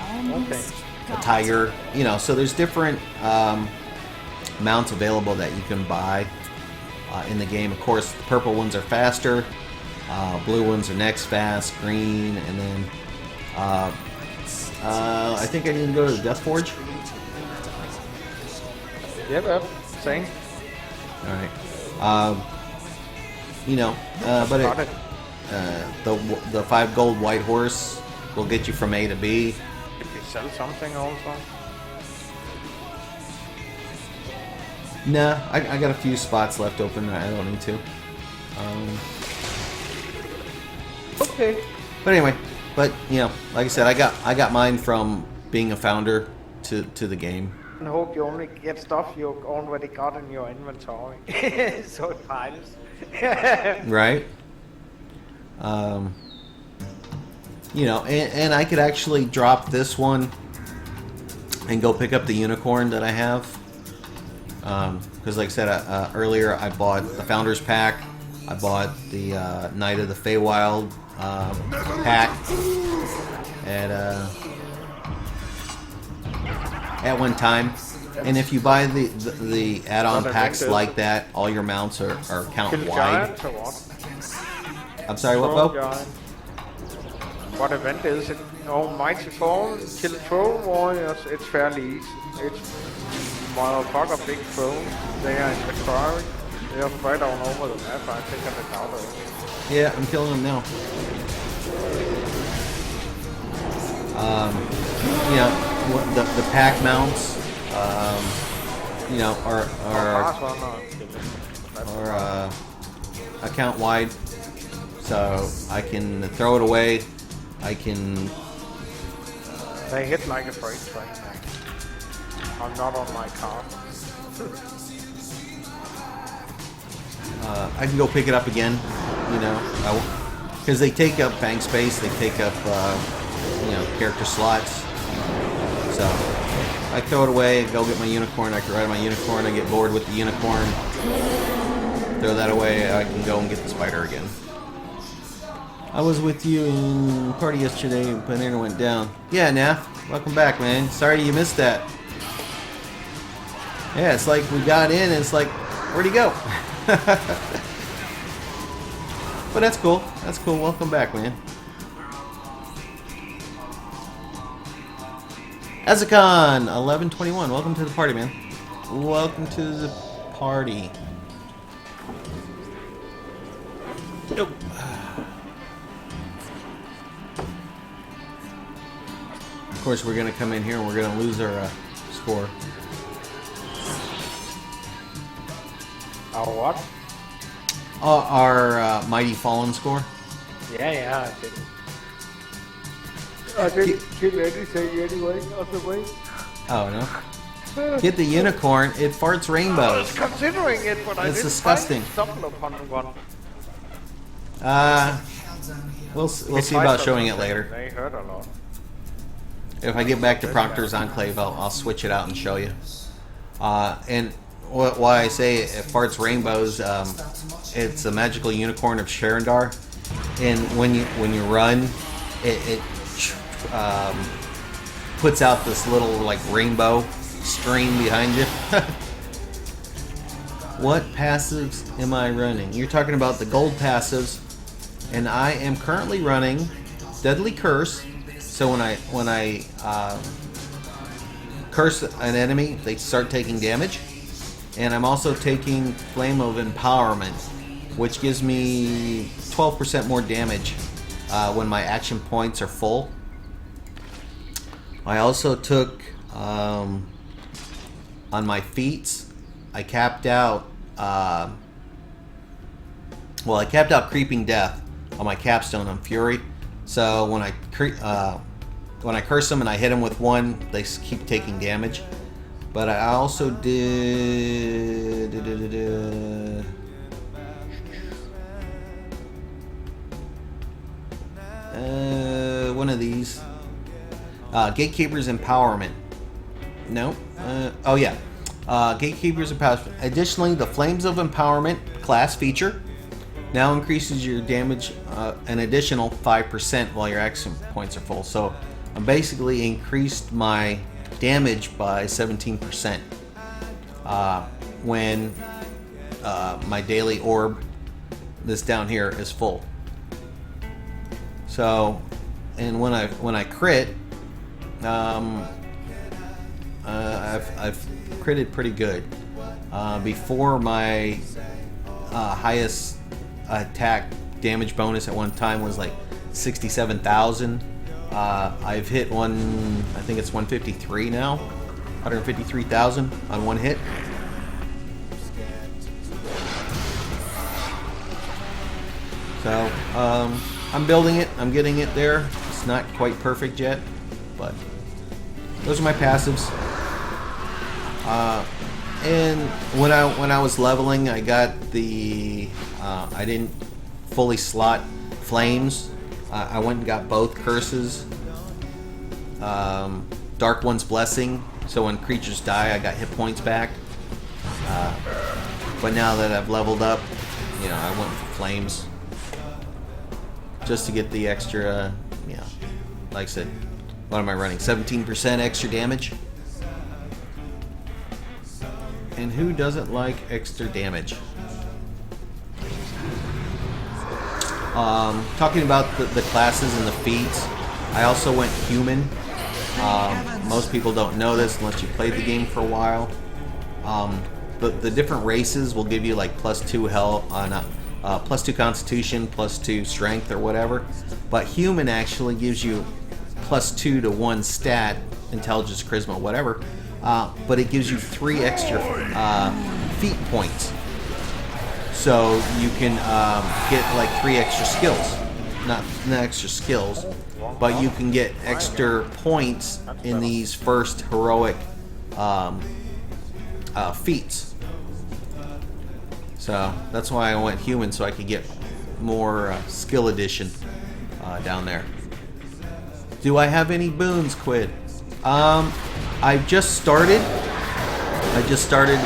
a tiger, you know, so there's different mounts available that you can buy in the game. Of course, the purple ones are faster, blue ones are next fast, green, and then I think I need to go to the Death Forge. Yep, same. Alright. You know, but it, the 5 gold white horse will get you from A to B. Did we sell something also? Nah, I got a few spots left open. I don't need to. Okay. But anyway, you know, like I said, I got mine from being a founder to the game. I hope you only get stuff you already got in your inventory, so it piles. Right. You know, and I could actually drop this one and go pick up the unicorn that I have. Because like I said earlier, I bought the Founders Pack. I bought the Night of the Feywild pack at one time. And if you buy the add-on packs like that, all your mounts are count wide. I'm sorry, what, Bo? What event is it? Oh, Mighty Fall, kill Troll Warriors, it's fairly easy. It's motherfucker big trolls. They are in the quarry. They are right on over the map. I think I'm the counter. Yeah, I'm killing them now. You know, the pack mounts, you know, are account wide, so I can throw it away. I can. They hit like a freight train. I'm not on my car. I can go pick it up again, you know, because they take up bank space. They take up, you know, character slots. So I throw it away, go get my unicorn, I can ride my unicorn, I get bored with the unicorn, throw that away, I can go and get the spider again. I was with you in party yesterday, but internet went down. Yeah, Naf, welcome back, man. Sorry you missed that. Yeah, it's like we got in and it's like, where'd he go? But that's cool. That's cool. Welcome back, man. Azakon 1121. Welcome to the party, man. Welcome to the party. Nope. Of course, we're gonna come in here and we're gonna lose our score. Our what? Our Mighty Fallen score. Yeah, I didn't kill anything anyway on the way. Oh no. Get the unicorn. It farts I rainbows. was considering it, but I It's didn't disgusting. stumble upon one. We'll see about showing it later. They hurt a lot. If I get back to Proctor's Enclave, I'll switch it out and show you. And why I say it farts rainbows, it's a magical unicorn of Sharandar, and when you run, it puts out this little like rainbow stream behind you. What passives am I running? You're talking about the gold passives, and I am currently running Deadly Curse. So when I curse an enemy, they start taking damage. And I'm also taking Flame of Empowerment, which gives me 12% more damage when my action points are full. I also took, on my feats, I capped out, I capped out Creeping Death on my capstone on Fury. So when I curse them and I hit them with one, they keep taking damage. But I also did one of these. Gatekeeper's Empowerment. No. Oh yeah. Gatekeeper's Empowerment. Additionally, the Flames of Empowerment class feature now increases your damage an additional 5% while your action points are full. So I basically increased my damage by 17% when my daily orb, this down here, is full. So, and when I crit, I've critted pretty good. Before my highest attack damage bonus at one time was like 67,000. I've hit one, I think it's 153 now, 153,000 on one hit. So, I'm building it, I'm getting it there. It's not quite perfect yet, but those are my passives. And when I was leveling, I got the, I didn't fully slot flames. I went and got both curses. Dark One's Blessing, so when creatures die, I got hit points back. But now that I've leveled up, you know, I went for flames. Just to get the extra, you know, like I said, what am I running? 17% extra damage? And who doesn't like extra damage? Talking about the classes and the feats, I also went human. Most people don't know this unless you played the game for a while. The different races will give you like +2 health, +2 constitution, +2 strength or whatever. But human actually gives you +2 to 1 stat, intelligence, charisma, whatever. But it gives you 3 extra feat points. So you can get like 3 extra skills. Not extra skills, but you can get extra points in these first heroic feats. So that's why I went human, so I could get more skill addition down there. Do I have any boons, Quid? I just started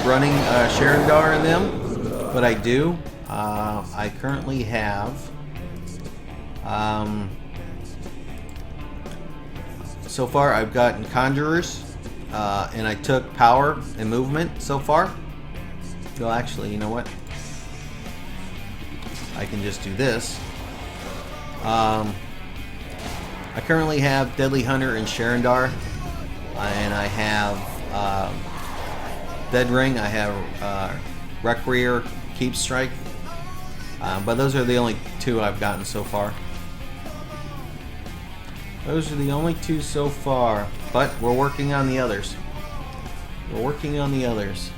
running Sherendar and them, but I do. I currently have so far I've gotten Conjurers, and I took Power and Movement so far. Well, actually, you know what? I can just do this. I currently have Deadly Hunter and Sherendar, and I have Dead Ring. I have Requiem, Keep Strike, but those are the only two I've gotten so far. Those are the only two so far, but we're working on the others. We're working on the others.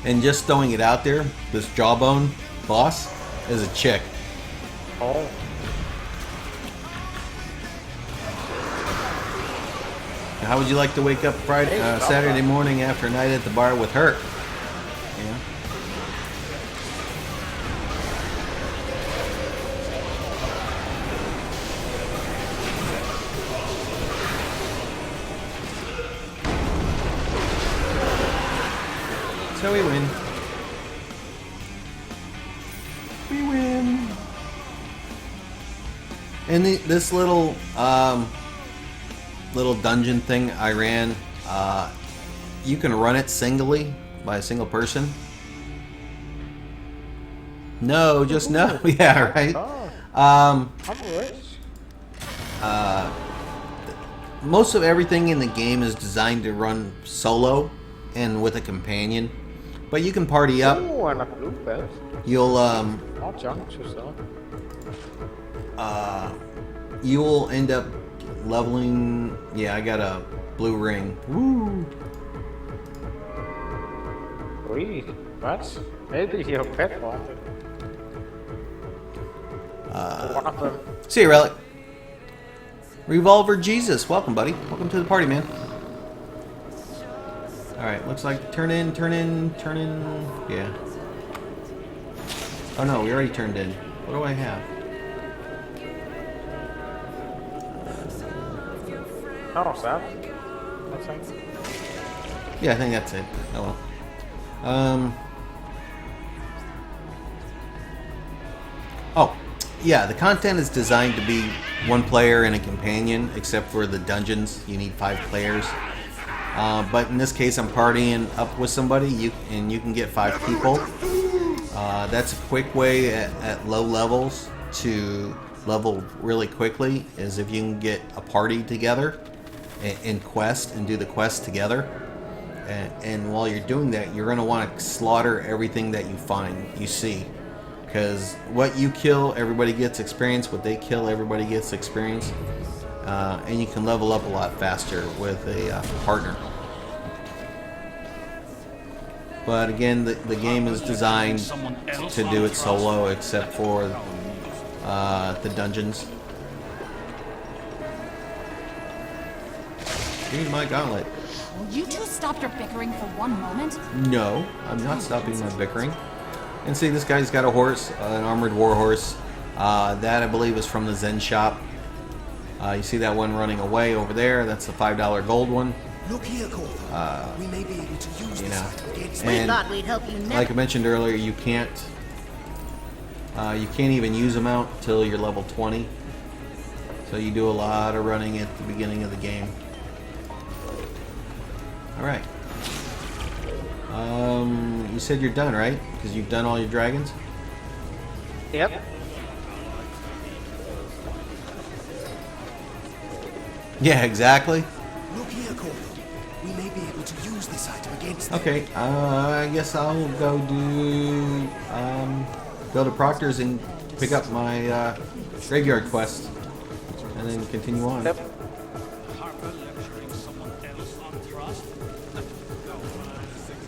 And just throwing it out there, this Jawbone boss is a chick. Oh. How would you like to wake up Saturday morning after a night at the bar with her? Yeah. So we win. We win. And this little little dungeon thing I ran, you can run it singly by a single person. No, just no. Yeah, right. Most of everything in the game is designed to run solo and with a companion, but you can party up. You'll you'll end up leveling. Yeah, I got a blue ring. Woo! Wait, what? Maybe your pet wanted. One of them. See you, Relic. Revolver Jesus, welcome, buddy. Welcome to the party, man. Alright, looks like turn in. Yeah. Oh no, we already turned in. What do I have? Oh, that? That's it. Yeah, I think that's it. Oh well. Oh, yeah, the content is designed to be one player and a companion, except for the dungeons. You need 5 players. But in this case, I'm partying up with somebody, you can get 5 people. That's a quick way at low levels to level really quickly, is if you can get a party together and quest and do the quest together. And while you're doing that, you're going to want to slaughter everything that you see. Because what you kill, everybody gets experience. What they kill, everybody gets experience. And you can level up a lot faster with a partner. But again, the game is designed to do it solo, except for the dungeons. Give me my gauntlet. Will you two stop your bickering for one moment? No, I'm not stopping my bickering. And see, this guy's got a horse, an armored war horse. That, I believe, is from the Zen shop. You see that one running away over there? That's the $5 gold one. Look here, Corvo. We may be able to use this. And thought we'd help you like I mentioned earlier, you can't even use them out till you're level 20. So you do a lot of running at the beginning of the game. All right. You said you're done, right? Because you've done all your dragons? Yep. Yeah, exactly. Look here, Corvo. We may be able to use this item against them. Okay, I guess I'll go to Proctor's and pick up my graveyard quest, and then continue on. Yep.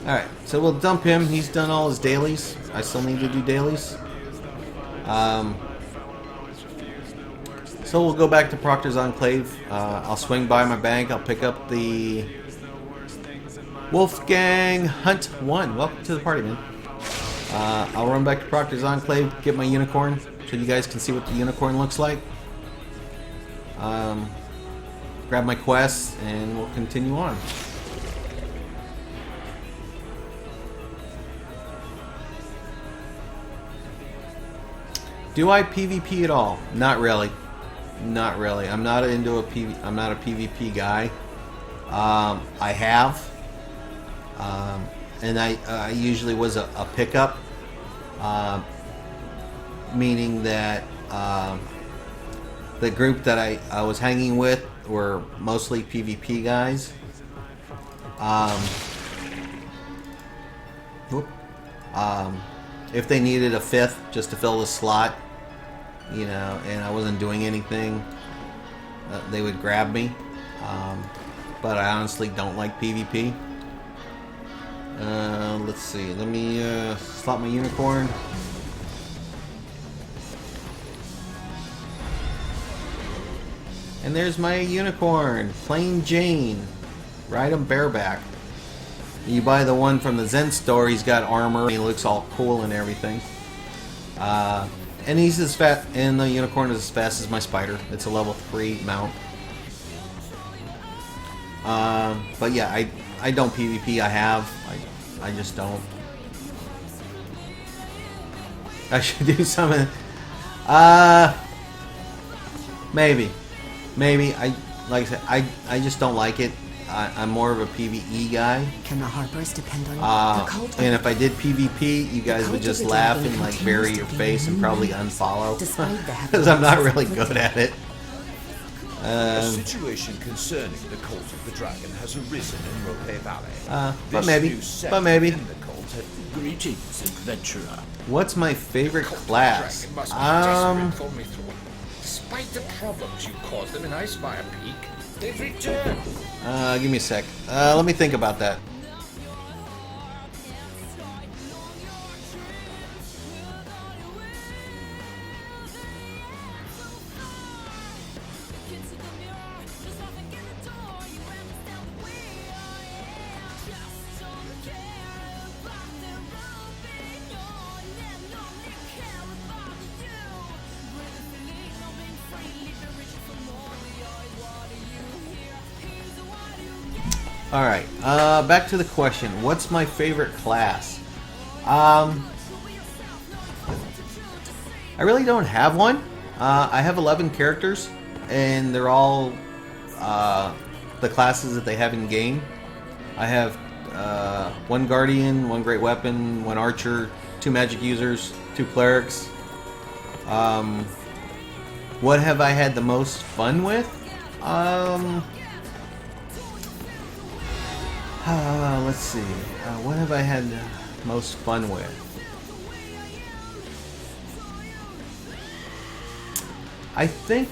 Alright, so we'll dump him. He's done all his dailies. I still need to do dailies. So we'll go back to Proctor's Enclave. I'll swing by my bank. I'll pick up the Wolfgang Hunt 1. Welcome to the party, man. I'll run back to Proctor's Enclave, get my unicorn, so you guys can see what the unicorn looks like. Grab my quests, and we'll continue on. Do I PvP at all? Not really. Not really. I'm not into a I'm not a PvP guy. I have, and I usually was a pickup, meaning that the group that I was hanging with were mostly PvP guys. If they needed a fifth just to fill the slot, you know, and I wasn't doing anything, they would grab me. But I honestly don't like PvP. Let's see. Let me slot my unicorn. And there's my unicorn, Plain Jane. Ride him bareback. You buy the one from the Zen store, he's got armor, he looks all cool and everything. And he's as fat, and the unicorn is as fast as my spider. It's a level 3 mount. But yeah, I don't PvP. I just don't. I should do some of maybe. Like I said, I just don't like it. I'm more of a PvE guy. Can the Harpers depend on the cult? And if I did PvP, you guys would just laugh and like bury your face and probably unfollow. Because I'm not really good at it. A situation concerning the cult of the dragon has arisen in Rope Valley. But maybe. Greetings, adventurer. What's my favorite class? Despite the problems you caused them in Icefire Peak, they've returned. Give me a sec. Let me think about that. Alright, back to the question. What's my favorite class? I really don't have one. I have 11 characters, and they're all the classes that they have in game. I have one Guardian, one Great Weapon, one Archer, 2 Magic Users, 2 Clerics. What have I had the most fun with? Let's see. What have I had the most fun with? I think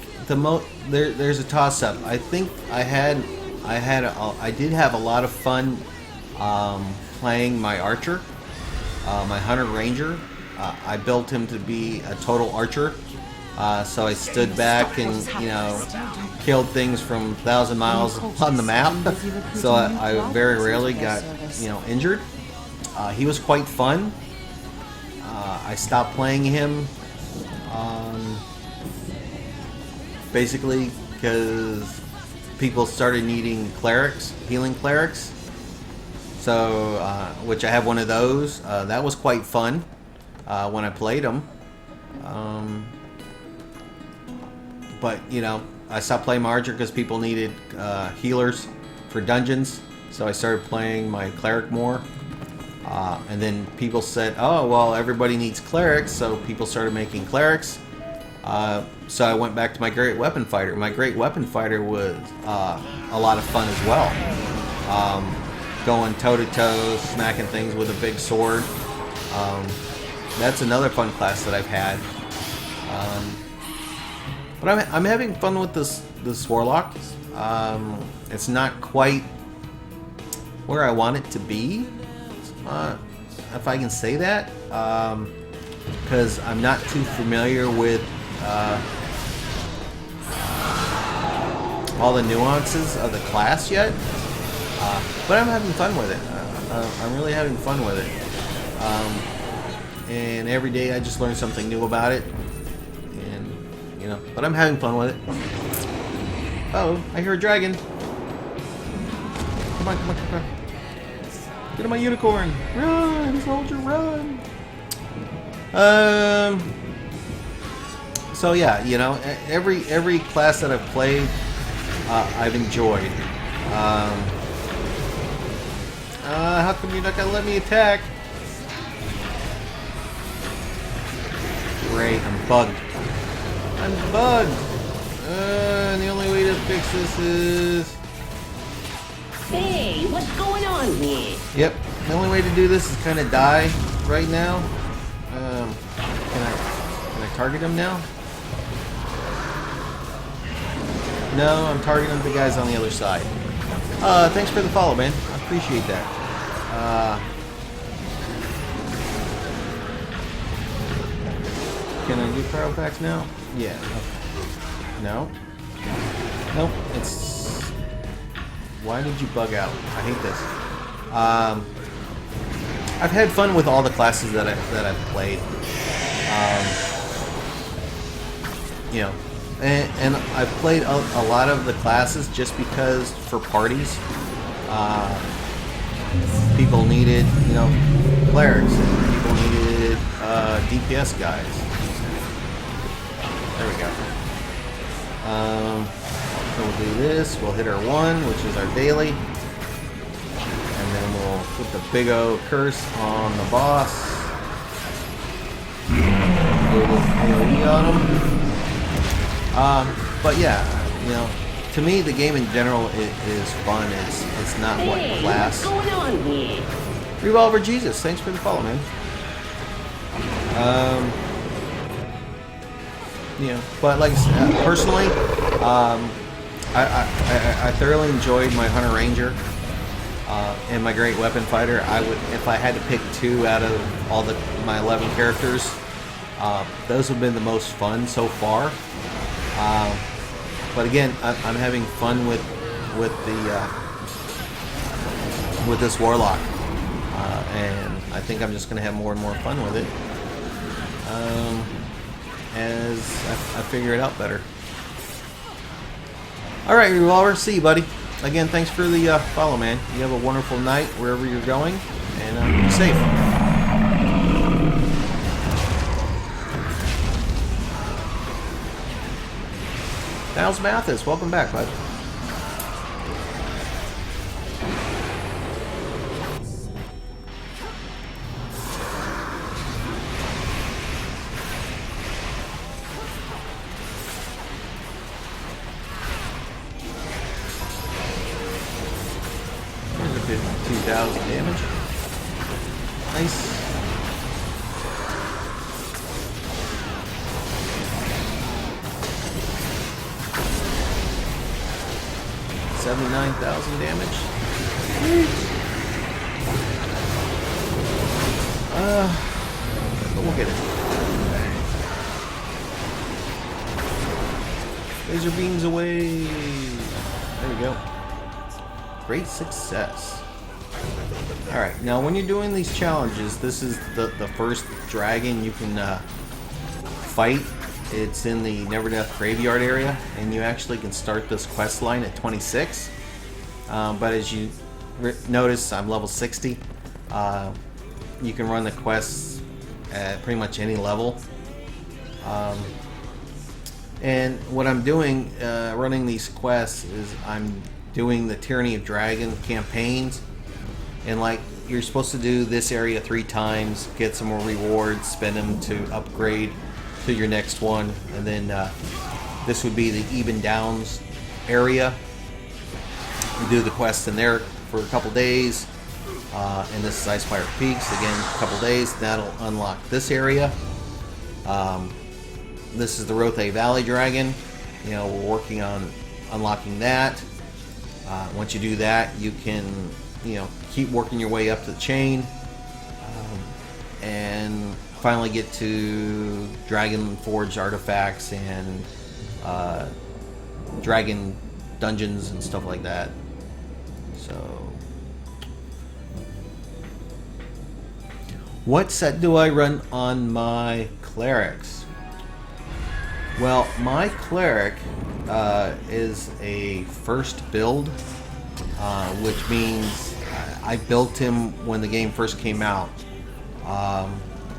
there's a toss-up. I think I did have a lot of fun playing my archer, my hunter ranger. I built him to be a total archer. So I stood back and, you know, killed things from 1,000 miles on the map. So I very rarely got, you know, injured. He was quite fun. I stopped playing him basically because people started needing clerics, healing clerics. So, which I have one of those. That was quite fun when I played him. But, you know, I stopped playing my archer because people needed healers for dungeons. So I started playing my cleric more. And then people said, oh, well, everybody needs clerics. So people started making clerics. So I went back to my great weapon fighter. My great weapon fighter was a lot of fun as well. Going toe-to-toe, smacking things with a big sword. That's another fun class that I've had. But I'm having fun with this Warlock. It's not quite where I want it to be, if I can say that, because I'm not too familiar with all the nuances of the class yet, but I'm having fun with it. I'm really having fun with it. And every day I just learn something new about it, and you know, but I'm having fun with it. Oh, I hear a dragon. Come on, come on, come on. Get on my unicorn. Run, soldier, run. So yeah, you know, every class that I've played, I've enjoyed. How come you're not gonna let me attack? Great, I'm bugged. I'm bugged. And the only way to fix this is... Hey, what's going on here? Yep, the only way to do this is kind of die right now. Can I target him now? No, I'm targeting the guys on the other side. Thanks for the follow, man. I appreciate that. Can I do Cryofax now? Yeah. Okay. No. Nope. It's... Why did you bug out? I hate this. I've had fun with all the classes that I've played. You know, and I've played a lot of the classes just because for parties, people needed, you know, clerics, and people needed DPS guys. There we go. So we'll do this. We'll hit our 1, which is our daily. And then we'll put the big O curse on the boss. Do a little AoE on him. But yeah, you know, to me the game in general is fun. It's not what class. What's going on here? Revolver Jesus, thanks for the follow, man. You know, but like I said, personally, I thoroughly enjoyed my Hunter Ranger and my Great Weapon Fighter. I would, if I had to pick 2 out of all my 11 characters, those have been the most fun so far. But again, I'm having fun with this Warlock, and I think I'm just going to have more and more fun with it as I figure it out better. All right, Revolver, see you, buddy. Again, thanks for the follow, man. You have a wonderful night wherever you're going, and be safe. Niles Mathis, welcome back, bud. There's a 52,000 damage. Nice. $79,000 damage. But we'll get it. Laser beams away. There we go. Great success. Alright, now when you're doing these challenges, this is the first dragon you can fight. It's in the Never Death Graveyard area, and you actually can start this quest line at 26. But as you notice, I'm level 60. You can run the quests at pretty much any level. And what I'm doing, running these quests, is I'm doing the Tyranny of Dragon campaigns. And like, you're supposed to do this area 3 times, get some more rewards, spend them to upgrade to your next one, and then this would be the Even Downs area. You do the quest in there for a couple days, and this is Icefire Peaks again, a couple days. That'll unlock this area. This is the Rothe Valley Dragon. You know, we're working on unlocking that. Once you do that, you can, you know, keep working your way up to the chain, and finally get to Dragon Forged artifacts and Dragon dungeons and stuff like that. So, what set do I run on my clerics? Well, my cleric is a first build, which means I built him when the game first came out.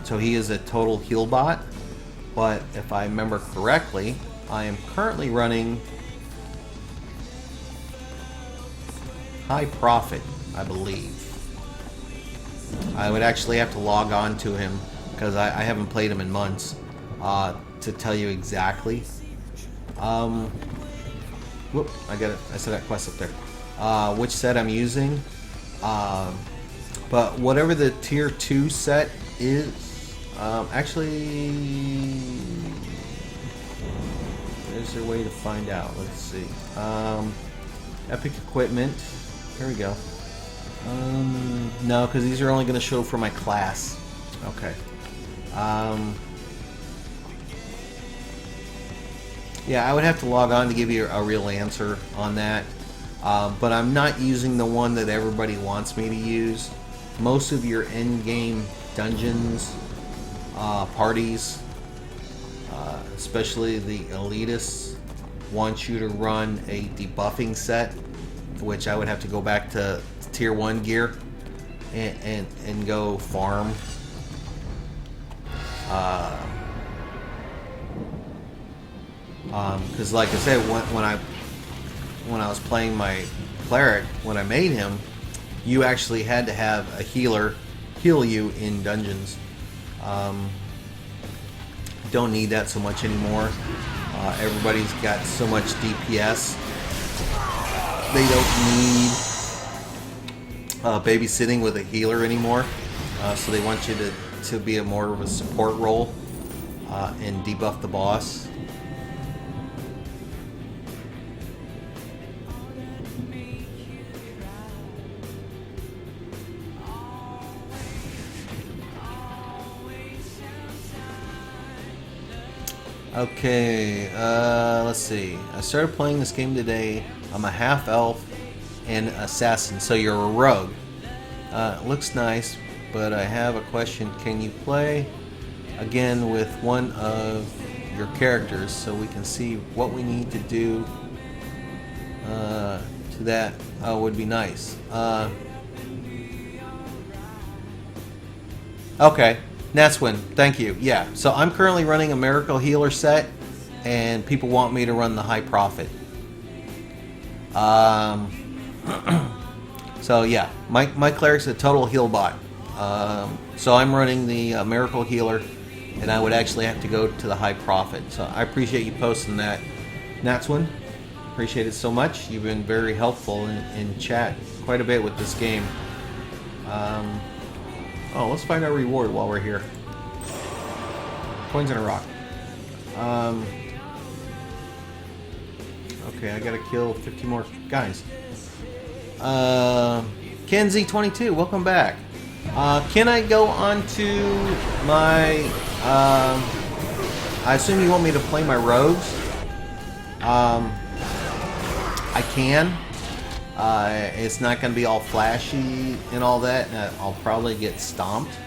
So he is a total heal bot, but if I remember correctly, I am currently running High Prophet, I believe. I would actually have to log on to him because I haven't played him in months to tell you exactly. Whoop! I saw that quest up there. Which set I'm using? But whatever the tier 2 set is, actually, is there a way to find out? Let's see. Epic equipment. Here we go. No, because these are only going to show for my class. Okay. Yeah, I would have to log on to give you a real answer on that. But I'm not using the one that everybody wants me to use. Most of your end-game dungeons, parties, especially the elitists, want you to run a debuffing set, which I would have to go back to tier 1 gear and go farm. Because like I said, when I was playing my cleric, when I made him, you actually had to have a healer heal you in dungeons. Don't need that so much anymore. Everybody's got so much DPS. They don't need babysitting with a healer anymore. So they want you to be more of a support role and debuff the boss. Okay, let's see. I started playing this game today. I'm a half-elf and assassin, so you're a rogue. Looks nice, but I have a question. Can you play again with one of your characters so we can see what we need to do to that? Would be nice. Okay. Natswin, thank you. Yeah, so I'm currently running a Miracle Healer set, and people want me to run the High Prophet. So yeah, my cleric's a total heal bot. So I'm running the Miracle Healer, and I would actually have to go to the High Prophet. So I appreciate you posting that, Natswin. Appreciate it so much. You've been very helpful in chat quite a bit with this game. Oh, let's find our reward while we're here. Coins and a rock. Okay, I gotta kill 50 more guys. Kenzie22, welcome back. Can I go on to my... I assume you want me to play my rogues? I can. It's not going to be all flashy and all that. I'll probably get stomped.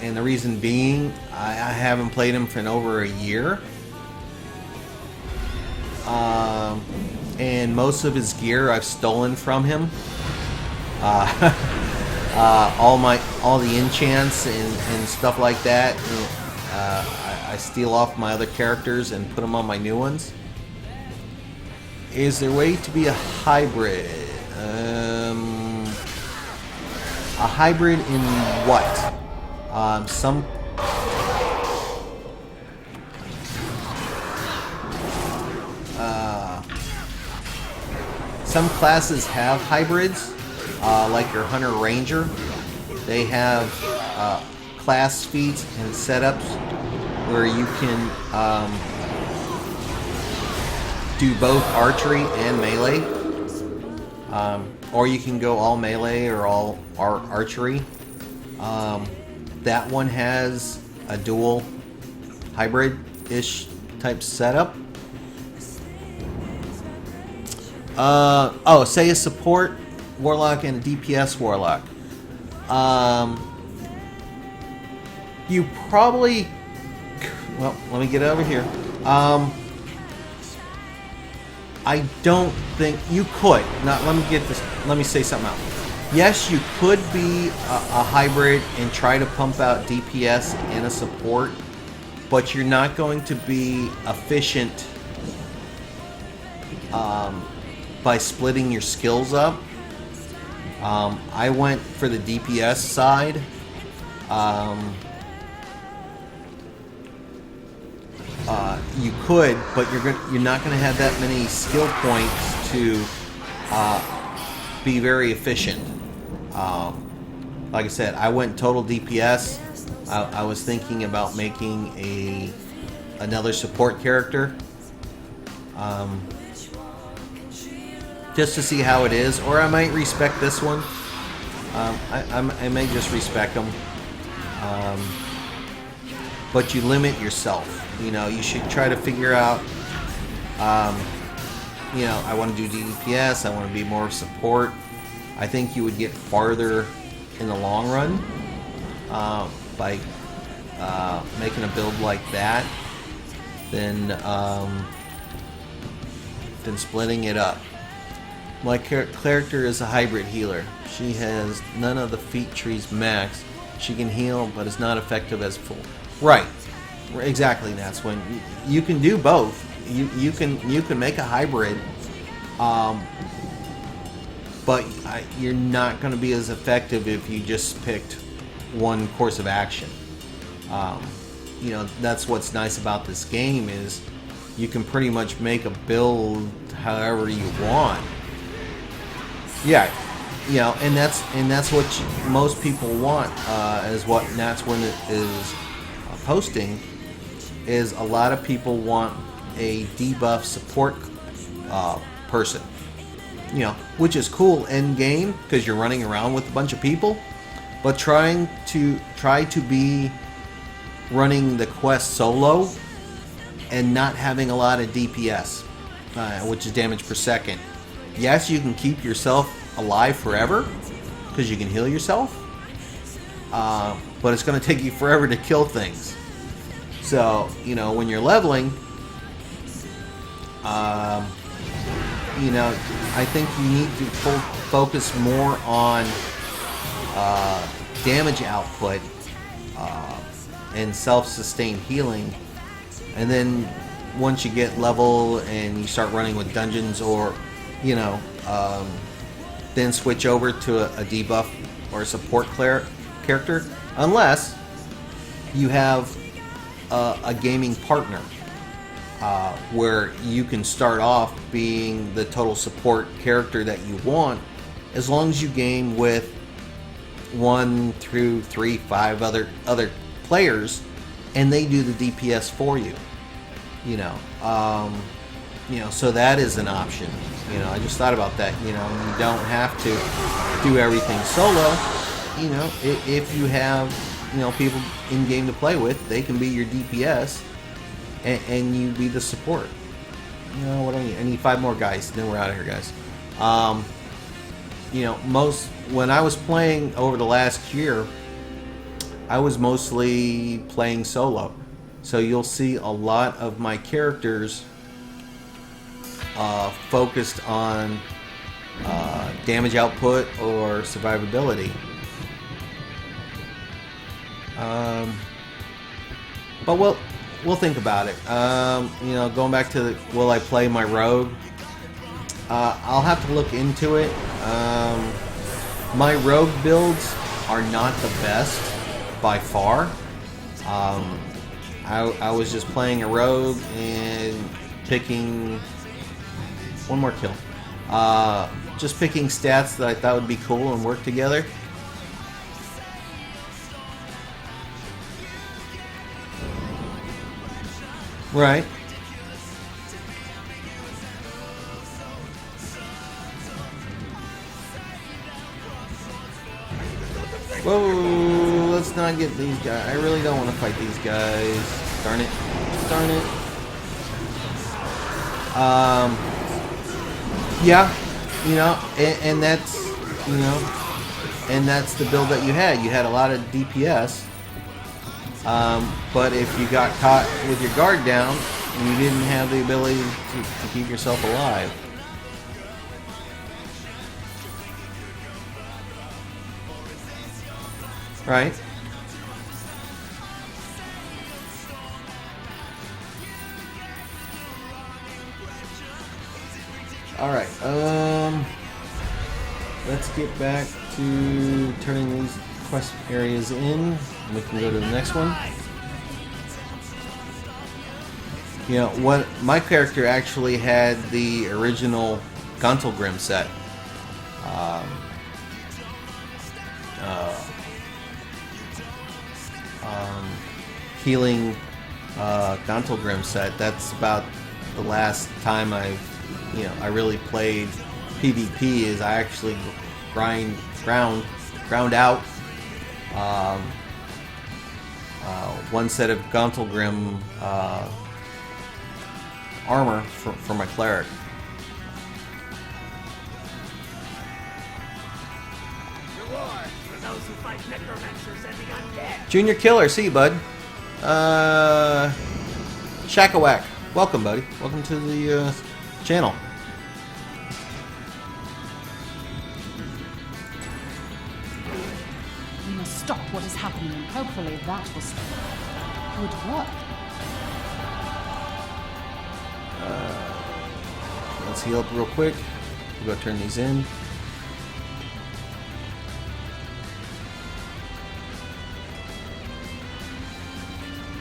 And the reason being, I haven't played him for over a year. And most of his gear I've stolen from him. All the enchants and stuff like that. I steal off my other characters and put them on my new ones. Is there a way to be a hybrid? A hybrid in what? Some classes have hybrids, like your Hunter Ranger. They have class feats and setups where you can do both archery and melee, or you can go all melee or all archery. That one has a dual hybrid-ish type setup. Oh, say a support warlock and a DPS warlock. You probably... Well, let me get over here. I don't think... You could. Not, let me get this... Let me say something else. Yes, you could be a hybrid and try to pump out DPS and a support, but you're not going to be efficient by splitting your skills up. I went for the DPS side. You could, but you're not going to have that many skill points to be very efficient. Like I said, I went total DPS. I was thinking about making another support character, just to see how it is, or I might respec this one. I may just respec them, but you limit yourself. You know, you should try to figure out. You know, I want to do DPS. I want to be more support. I think you would get farther in the long run by making a build like that than splitting it up. My character is a hybrid healer. She has none of the feat trees max. She can heal, but is not effective as full. Right, exactly. That's when you can do both. You can make a hybrid. But you're not going to be as effective if you just picked one course of action. You know, that's what's nice about this game is you can pretty much make a build however you want. Yeah, you know, and that's what most people want. And that's when it is posting. Is a lot of people want a debuff support person. You know, which is cool in game because you're running around with a bunch of people, but try to be running the quest solo and not having a lot of DPS, which is damage per second. Yes, you can keep yourself alive forever because you can heal yourself, but it's going to take you forever to kill things. So, you know, when you're leveling, you know, I think you need to focus more on damage output and self-sustained healing. And then once you get level and you start running with dungeons, or, you know, then switch over to a debuff or a support character, unless you have a gaming partner. Where you can start off being the total support character that you want, as long as you game with 1 through 3, 5 other players, and they do the DPS for you. You know, so that is an option. You know, I just thought about that. You know, you don't have to do everything solo. You know, if you have, you know, people in game to play with, they can be your DPS. And you be the support. You know what I need? I need 5 more guys. Then we're out of here, guys. You know, when I was playing over the last year, I was mostly playing solo. So you'll see a lot of my characters focused on damage output or survivability. But we'll think about it. You know, going back to will I play my rogue? I'll have to look into it. My rogue builds are not the best by far. I was just playing a rogue and picking one more kill. Just picking stats that I thought would be cool and work together. Right. Whoa, let's not get these guys. I really don't want to fight these guys. Darn it. Darn it. Yeah, you know, and that's, you know, and that's the build that you had. You had a lot of DPS, but if you got caught with your guard down, you didn't have the ability to keep yourself alive. Right? Alright, let's get back to turning these quest areas in. We can go to the next one. You know, what my character actually had the original Guntelgrim set. Healing Guntelgrim set. That's about the last time I really played PvP. Is I actually ground out one set of Guntelgrim armor for my cleric. Junior Killer, see you, bud. Shakawak, welcome, buddy. Welcome to the channel. We must stop what is happening, and hopefully that will stop. Good work. Let's heal up real quick. We'll go turn these in.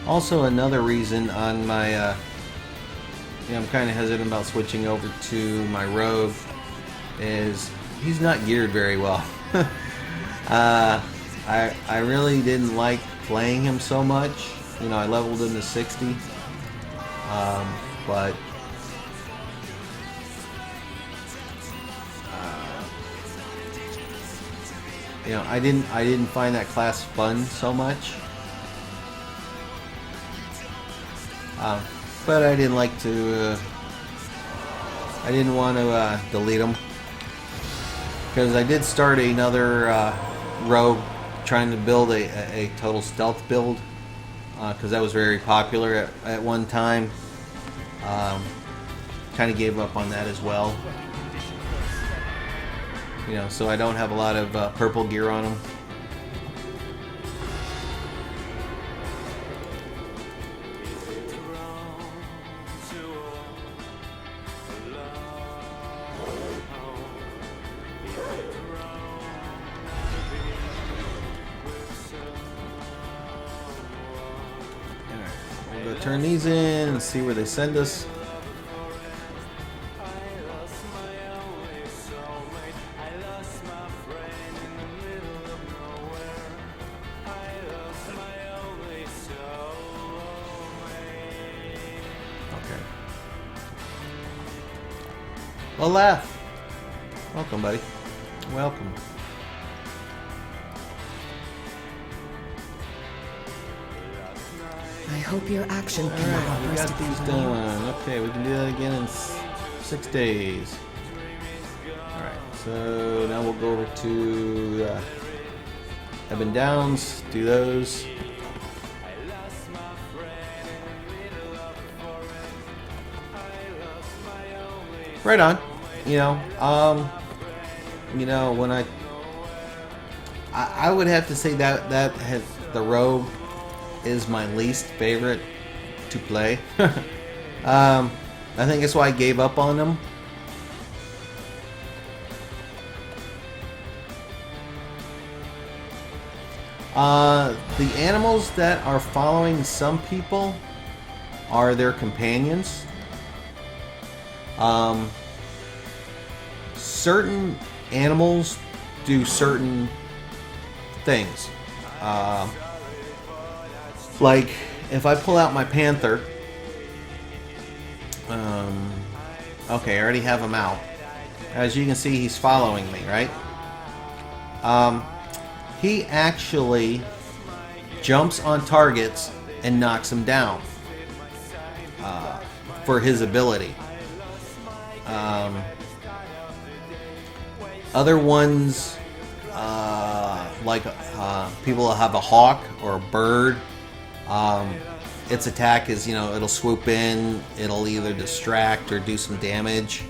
Also, another reason on my, I'm kind of hesitant about switching over to my rogue is he's not geared very well. I really didn't like playing him so much. You know, I leveled him to 60, but you know, I didn't find that class fun so much. But I didn't like to. I didn't want to delete them because I did start another rogue trying to build a total stealth build because that was very popular at one time. Kind of gave up on that as well. You know, so I don't have a lot of purple gear on them. We'll go turn these in and see where they send us. Well, laugh. Welcome, buddy. Welcome. I hope your action can Alright, we got these done. Okay, we can do that again in 6 days. Alright, so now we'll go over to Ebb and Downs, do those. Right on. You know, when I would have to say that has, the rogue is my least favorite to play. I think that's why I gave up on them. The animals that are following some people are their companions. Certain animals do certain things. Like, if I pull out my panther, okay, I already have him out. As you can see, he's following me, right? He actually jumps on targets and knocks them down for his ability. Other ones, like people have a hawk or a bird. Its attack is, it'll swoop in. It'll either distract or do some damage.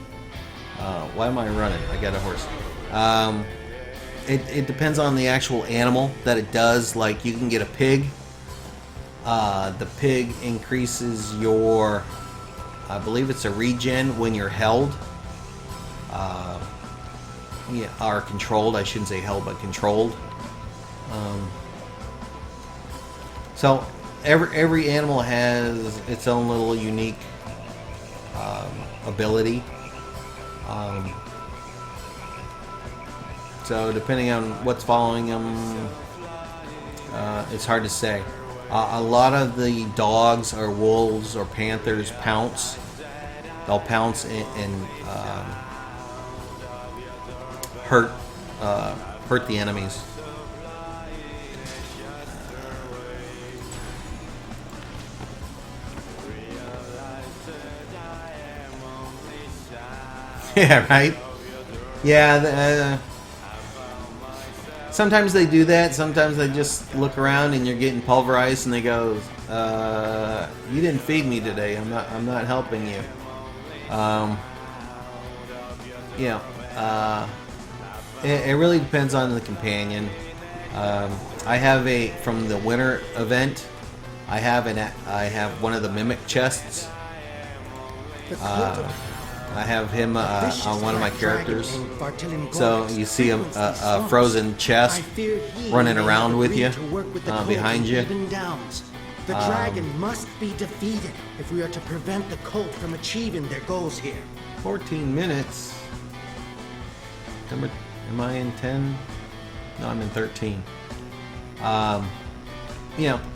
Why am I running? I got a horse. It depends on the actual animal that it does. Like, you can get a pig. The pig increases your, I believe it's a regen when you're held. Or controlled. I shouldn't say held, but controlled. So every animal has its own little unique ability. So depending on what's following them, it's hard to say. A lot of the dogs or wolves or panthers pounce. They'll pounce and hurt the enemies. Yeah, right? Yeah, sometimes they do that. Sometimes they just look around and you're getting pulverized and they go, you didn't feed me today. I'm not helping you. It really depends on the companion. I have from the winter event, I have one of the mimic chests. I have him on one of my characters. So you see a frozen chest running around with you, behind you. The dragon must be defeated if we are to prevent the cult from achieving their goals here. 14 minutes. Am I in 10? No, I'm in 13.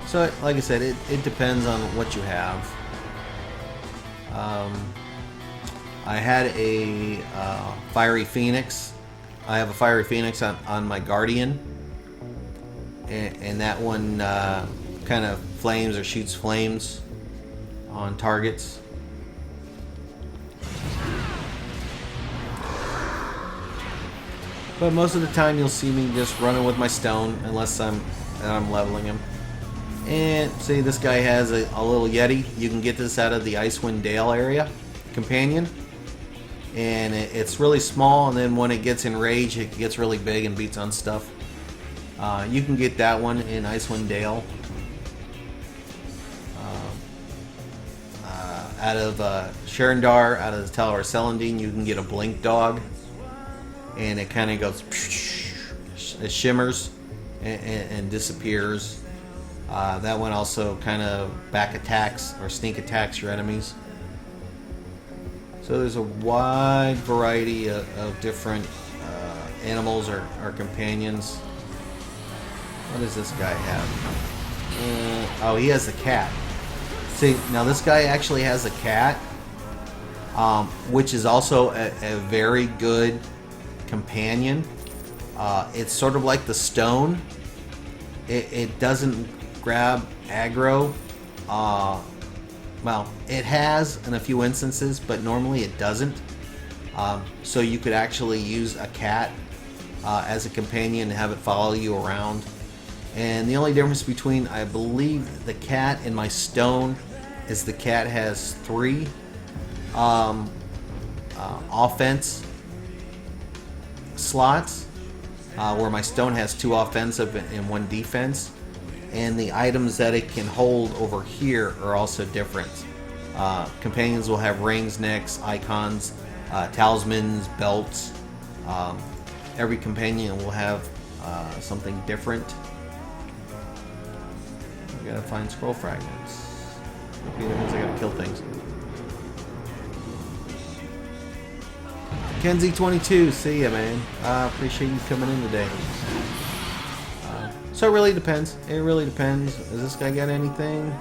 So like I said, it depends on what you have. I had a fiery phoenix. I have a fiery phoenix on my guardian, and that one kind of flames or shoots flames on targets. But most of the time you'll see me just running with my stone, unless I'm leveling him. And see, this guy has a little Yeti. You can get this out of the Icewind Dale area companion. And it's really small, and then when it gets enraged, it gets really big and beats on stuff. You can get that one in Icewind Dale. Out of Sherendar, out of the Tower of Celandine, you can get a blink dog. And it kind of goes, it shimmers and disappears. That one also kind of back attacks or sneak attacks your enemies. So there's a wide variety of different animals or companions. What does this guy have? Oh, he has a cat. See, now this guy actually has a cat, which is also a very good companion. It's sort of like the stone. It doesn't grab aggro. Well, it has in a few instances, but normally it doesn't. So you could actually use a cat as a companion and have it follow you around. And the only difference between, I believe, the cat and my stone is the cat has 3 offense slots, where my stone has 2 offensive and 1 defense. And the items that it can hold over here are also different. Companions will have rings, necks, icons, talismans, belts. Every companion will have something different. I gotta find scroll fragments. Okay, that means I gotta kill things. Kenzie22, see ya, man. I appreciate you coming in today. So it really depends. It really depends. Has this guy got anything?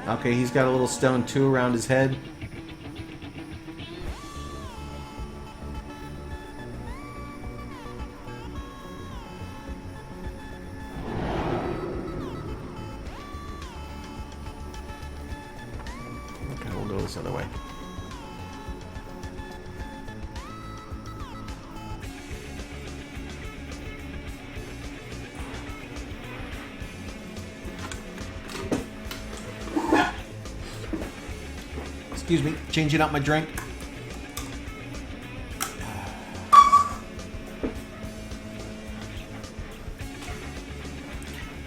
Okay, he's got a little stone too around his head. Okay, we'll go this other way. Excuse me, changing out my drink.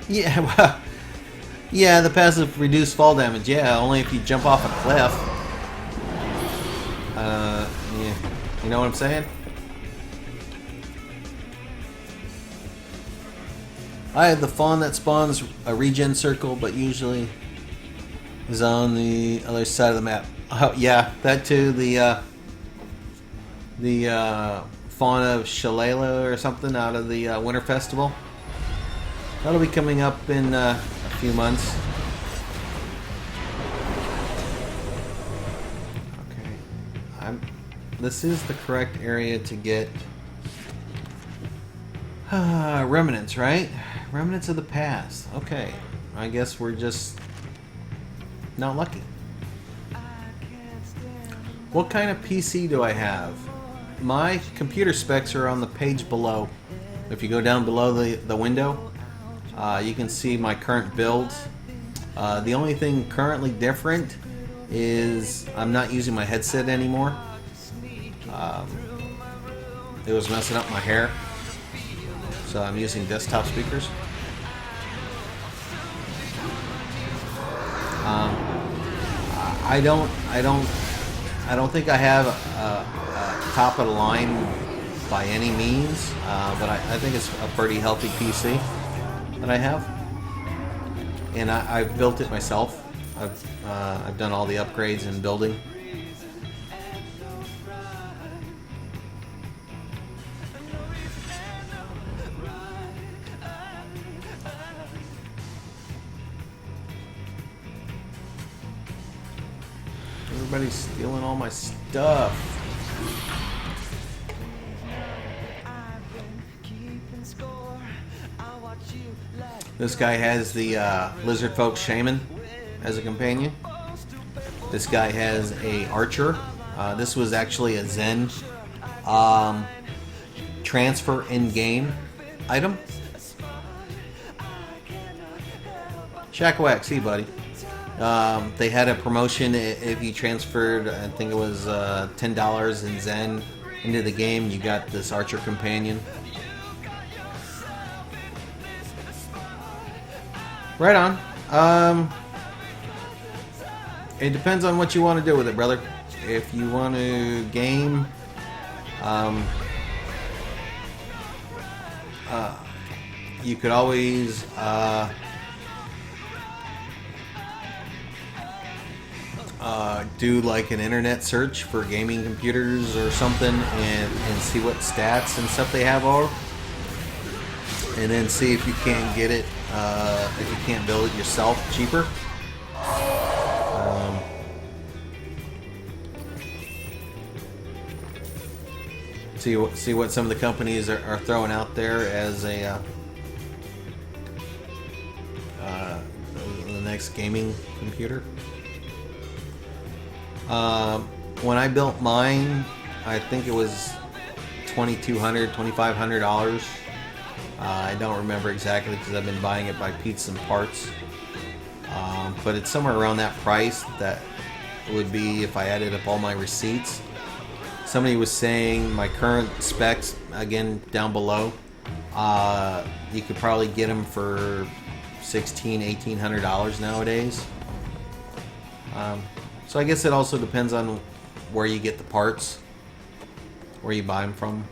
Yeah, well, yeah, the passive reduced fall damage. Yeah, only if you jump off a cliff. Yeah, you know what I'm saying? I have the fawn that spawns a regen circle, but usually is on the other side of the map. Oh, yeah, that too. The fawn of Shalala or something out of the Winter Festival. That'll be coming up in a few months. Okay, this is the correct area to get remnants, right? Remnants of the past. Okay, I guess we're just not lucky. What kind of PC do I have? My computer specs are on the page below. If you go down below the window, you can see my current build. The only thing currently different is I'm not using my headset anymore. It was messing up my hair, so I'm using desktop speakers. I don't think I have a top of the line by any means, but I think it's a pretty healthy PC that I have, and I've built it myself. I've done all the upgrades and building. Everybody's stealing all my stuff. This guy has the lizard folk shaman as a companion. This guy has a archer. This was actually a Zen transfer in-game item. Shackwack, see buddy. They had a promotion if you transferred, I think it was $10 in Zen into the game, you got this archer companion. Right on. It depends on what you want to do with it, brother. If you want to game, you could always do like an internet search for gaming computers or something and see what stats and stuff they have over, and then see if you can't get it, if you can't build it yourself cheaper. See what some of the companies are throwing out there as a the next gaming computer. When I built mine, I think it was $2,200, $2,500. I don't remember exactly because I've been buying it by piece and parts. But it's somewhere around that price that would be if I added up all my receipts. Somebody was saying my current specs, again down below, you could probably get them for $1,600, $1,800 nowadays. So I guess it also depends on where you get the parts, where you buy them from.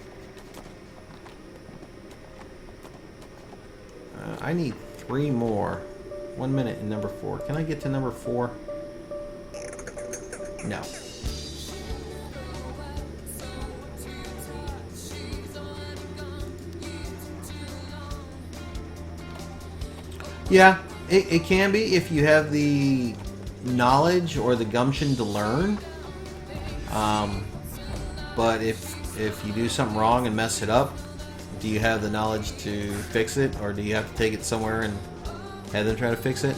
I need 3 more. 1 minute in number 4. Can I get to number 4? No. Yeah, it can be if you have the knowledge or the gumption to learn. But if you do something wrong and mess it up, do you have the knowledge to fix it, or do you have to take it somewhere and have them try to fix it?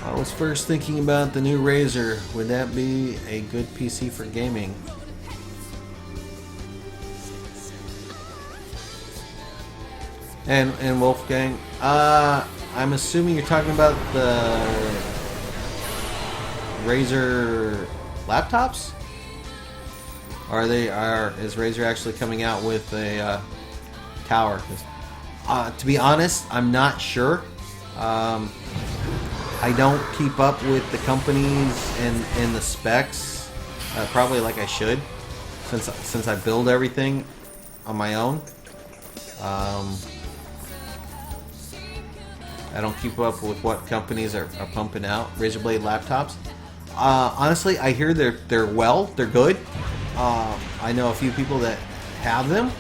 I was first thinking about the new Razer. Would that be a good PC for gaming? And Wolfgang, I'm assuming you're talking about the Razer laptops? Is Razer actually coming out with a tower? 'Cause, to be honest, I'm not sure. I don't keep up with the companies and the specs, probably like I should, since I build everything on my own. I don't keep up with what companies are pumping out Razer Blade laptops. Honestly, I hear they're good. I know a few people that have them.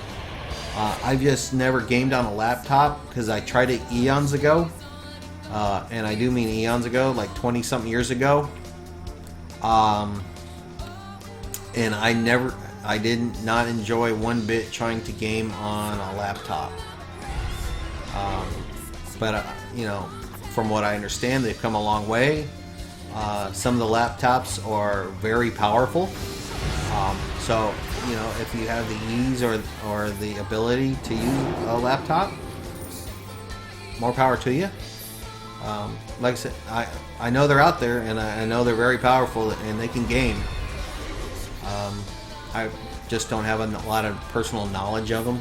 I've just never gamed on a laptop because I tried it eons ago. And I do mean eons ago, like 20-something years ago. And I did not enjoy one bit trying to game on a laptop. But you know, from what I understand, they've come a long way. Some of the laptops are very powerful. So, you know, if you have the ease or the ability to use a laptop, more power to you. Like I said, I know they're out there, and I know they're very powerful, and they can game. I just don't have a lot of personal knowledge of them.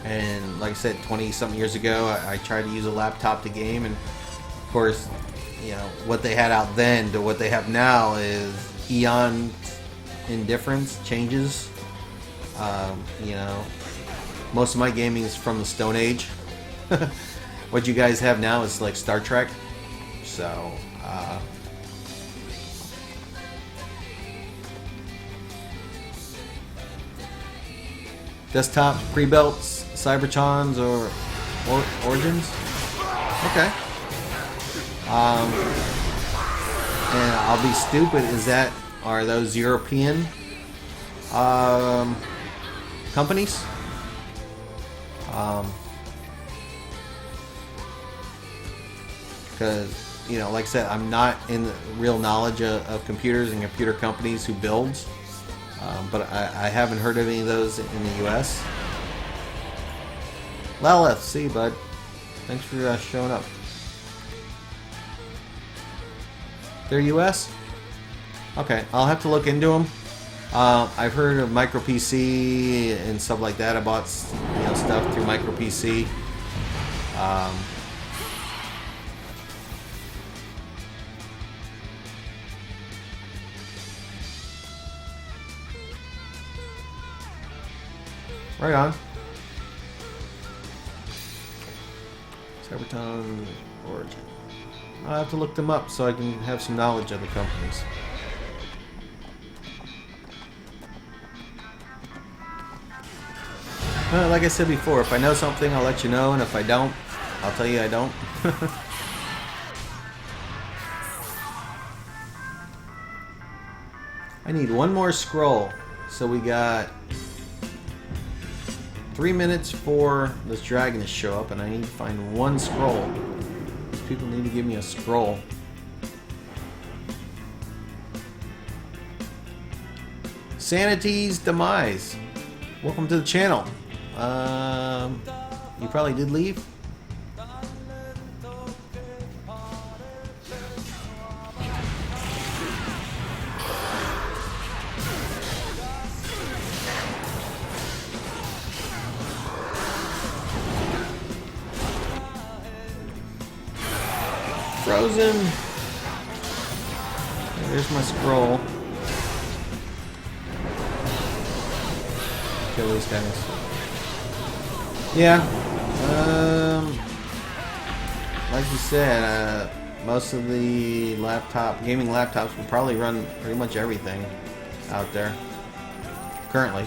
And like I said, 20-something years ago, I tried to use a laptop to game, and of course, you know, what they had out then to what they have now is eon indifference, changes. You know, most of my gaming is from the Stone Age. What you guys have now is like Star Trek. So, desktop pre-builts, Cybertrons or Origins. Okay. And I'll be stupid. Are those European companies? Because, you know, like I said, I'm not in the real knowledge of computers and computer companies who builds. But I haven't heard of any of those in the US. Laleth, see, bud. Thanks for showing up. They're US? Okay, I'll have to look into them. I've heard of Micro PC and stuff like that. I bought, you know, stuff through Micro PC. Right on. Cybertron Origin. I'll have to look them up so I can have some knowledge of the companies. Well, like I said before, if I know something, I'll let you know, and if I don't, I'll tell you I don't. I need one more scroll, so we got 3 minutes for this dragon to show up, and I need to find one scroll. People need to give me a scroll. Sanity's Demise. Welcome to the channel. You probably did leave. Frozen. There's my scroll. Kill these guys. Yeah. Like you said, most of the gaming laptops will probably run pretty much everything out there currently.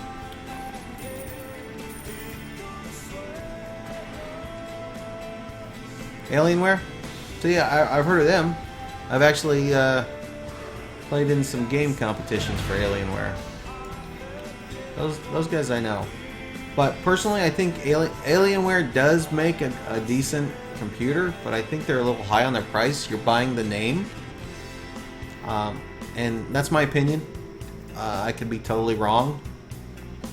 Alienware? So yeah, I've heard of them. I've actually played in some game competitions for Alienware. Those guys I know. But personally, I think Alienware does make a decent computer, but I think they're a little high on their price. You're buying the name. And that's my opinion. I could be totally wrong.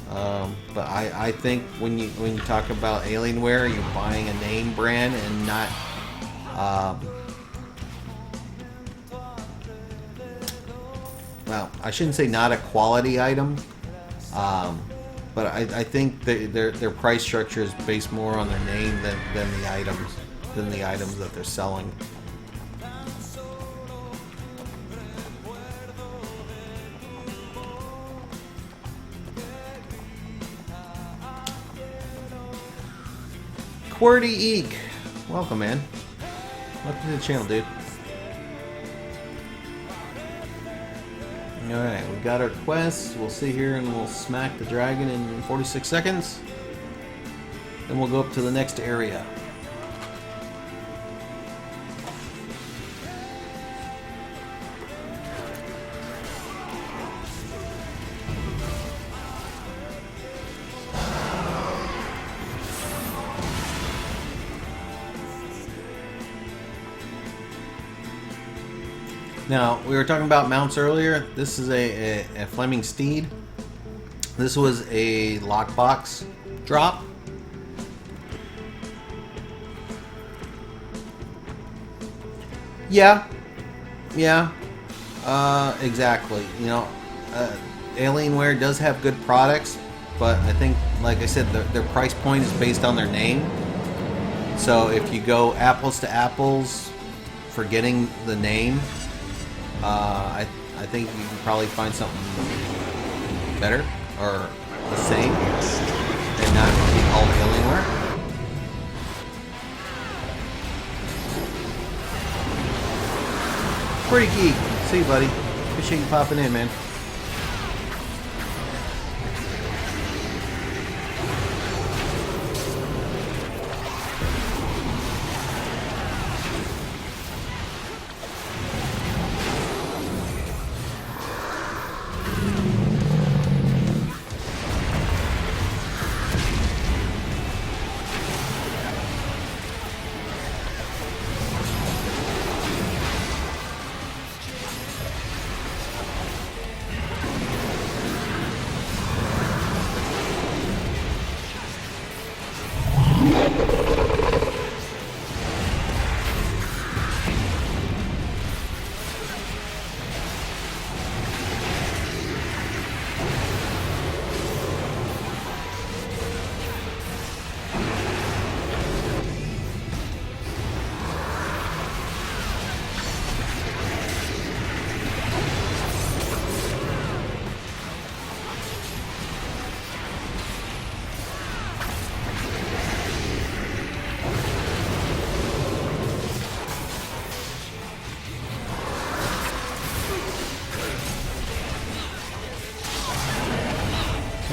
But I think when you talk about Alienware, you're buying a name brand and not well, I shouldn't say not a quality item, but I think their price structure is based more on their name than the items that they're selling. QWERTY Eek, welcome, man. Welcome to the channel, dude. Alright, we got our quests. We'll sit here and we'll smack the dragon in 46 seconds. Then we'll go up to the next area. Now, we were talking about mounts earlier. This is a Flaming Steed. This was a lockbox drop. Yeah. Exactly. You know, Alienware does have good products, but I think, like I said, their price point is based on their name. So if you go apples to apples, forgetting the name, I think you can probably find something better or the same and not be called Alienware. Pretty geek. See you, buddy. Appreciate you popping in, man.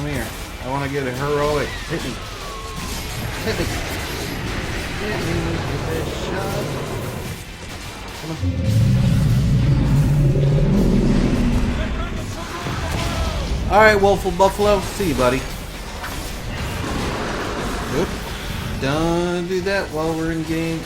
Come here. I want to get a heroic. Hit me. Hit me. Hit me with that shot. Come on. Alright, Wolful Buffalo. See you, buddy. Nope. Don't do that while we're in game.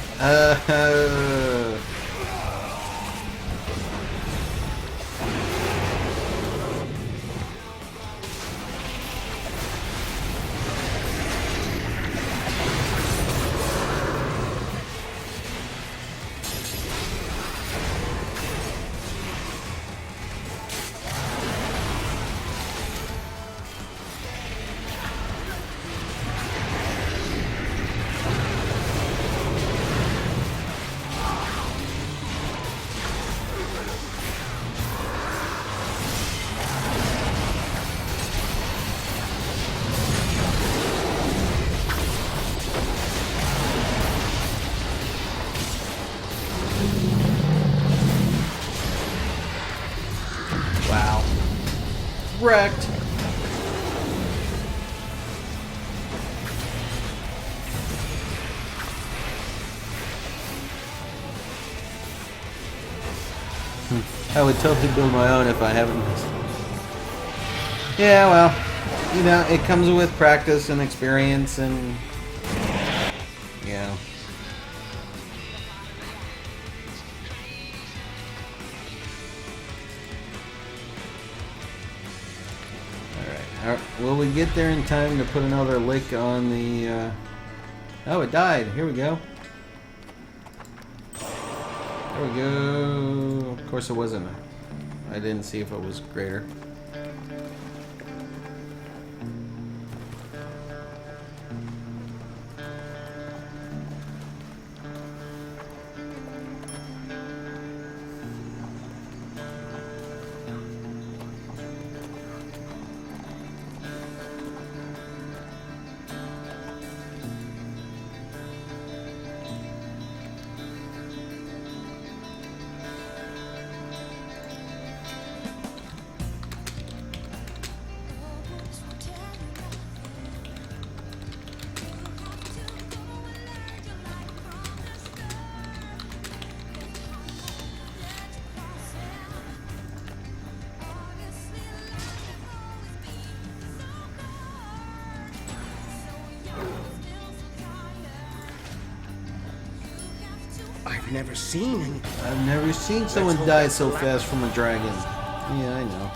Wow. Wrecked. I would totally build my own if I haven't. Yeah, well, you know, it comes with practice and experience and, yeah. Will we get there in time to put another lick on the... Oh, it died. Here we go. There we go. Of course it wasn't. I didn't see if it was greater. I've never seen someone die so fast from a dragon. Yeah, I know.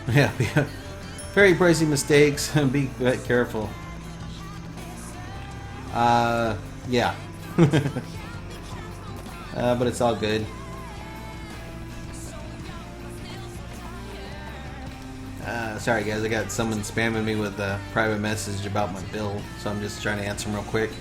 Yeah, very pricey mistakes. Be careful. Yeah. But it's all good. Sorry guys, I got someone spamming me with a private message about my build, so I'm just trying to answer them real quick.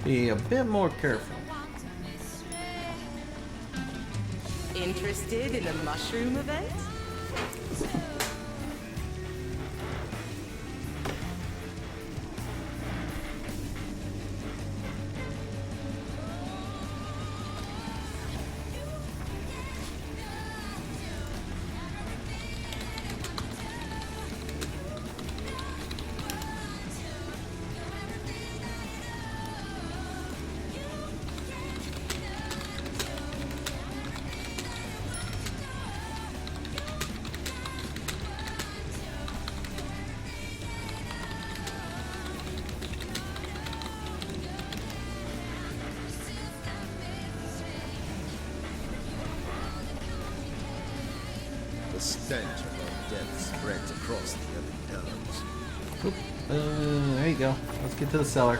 Be a bit more careful. Interested in a mushroom event? The stench of our death spreads across the early downs. Oop. There you go. Let's get to the cellar.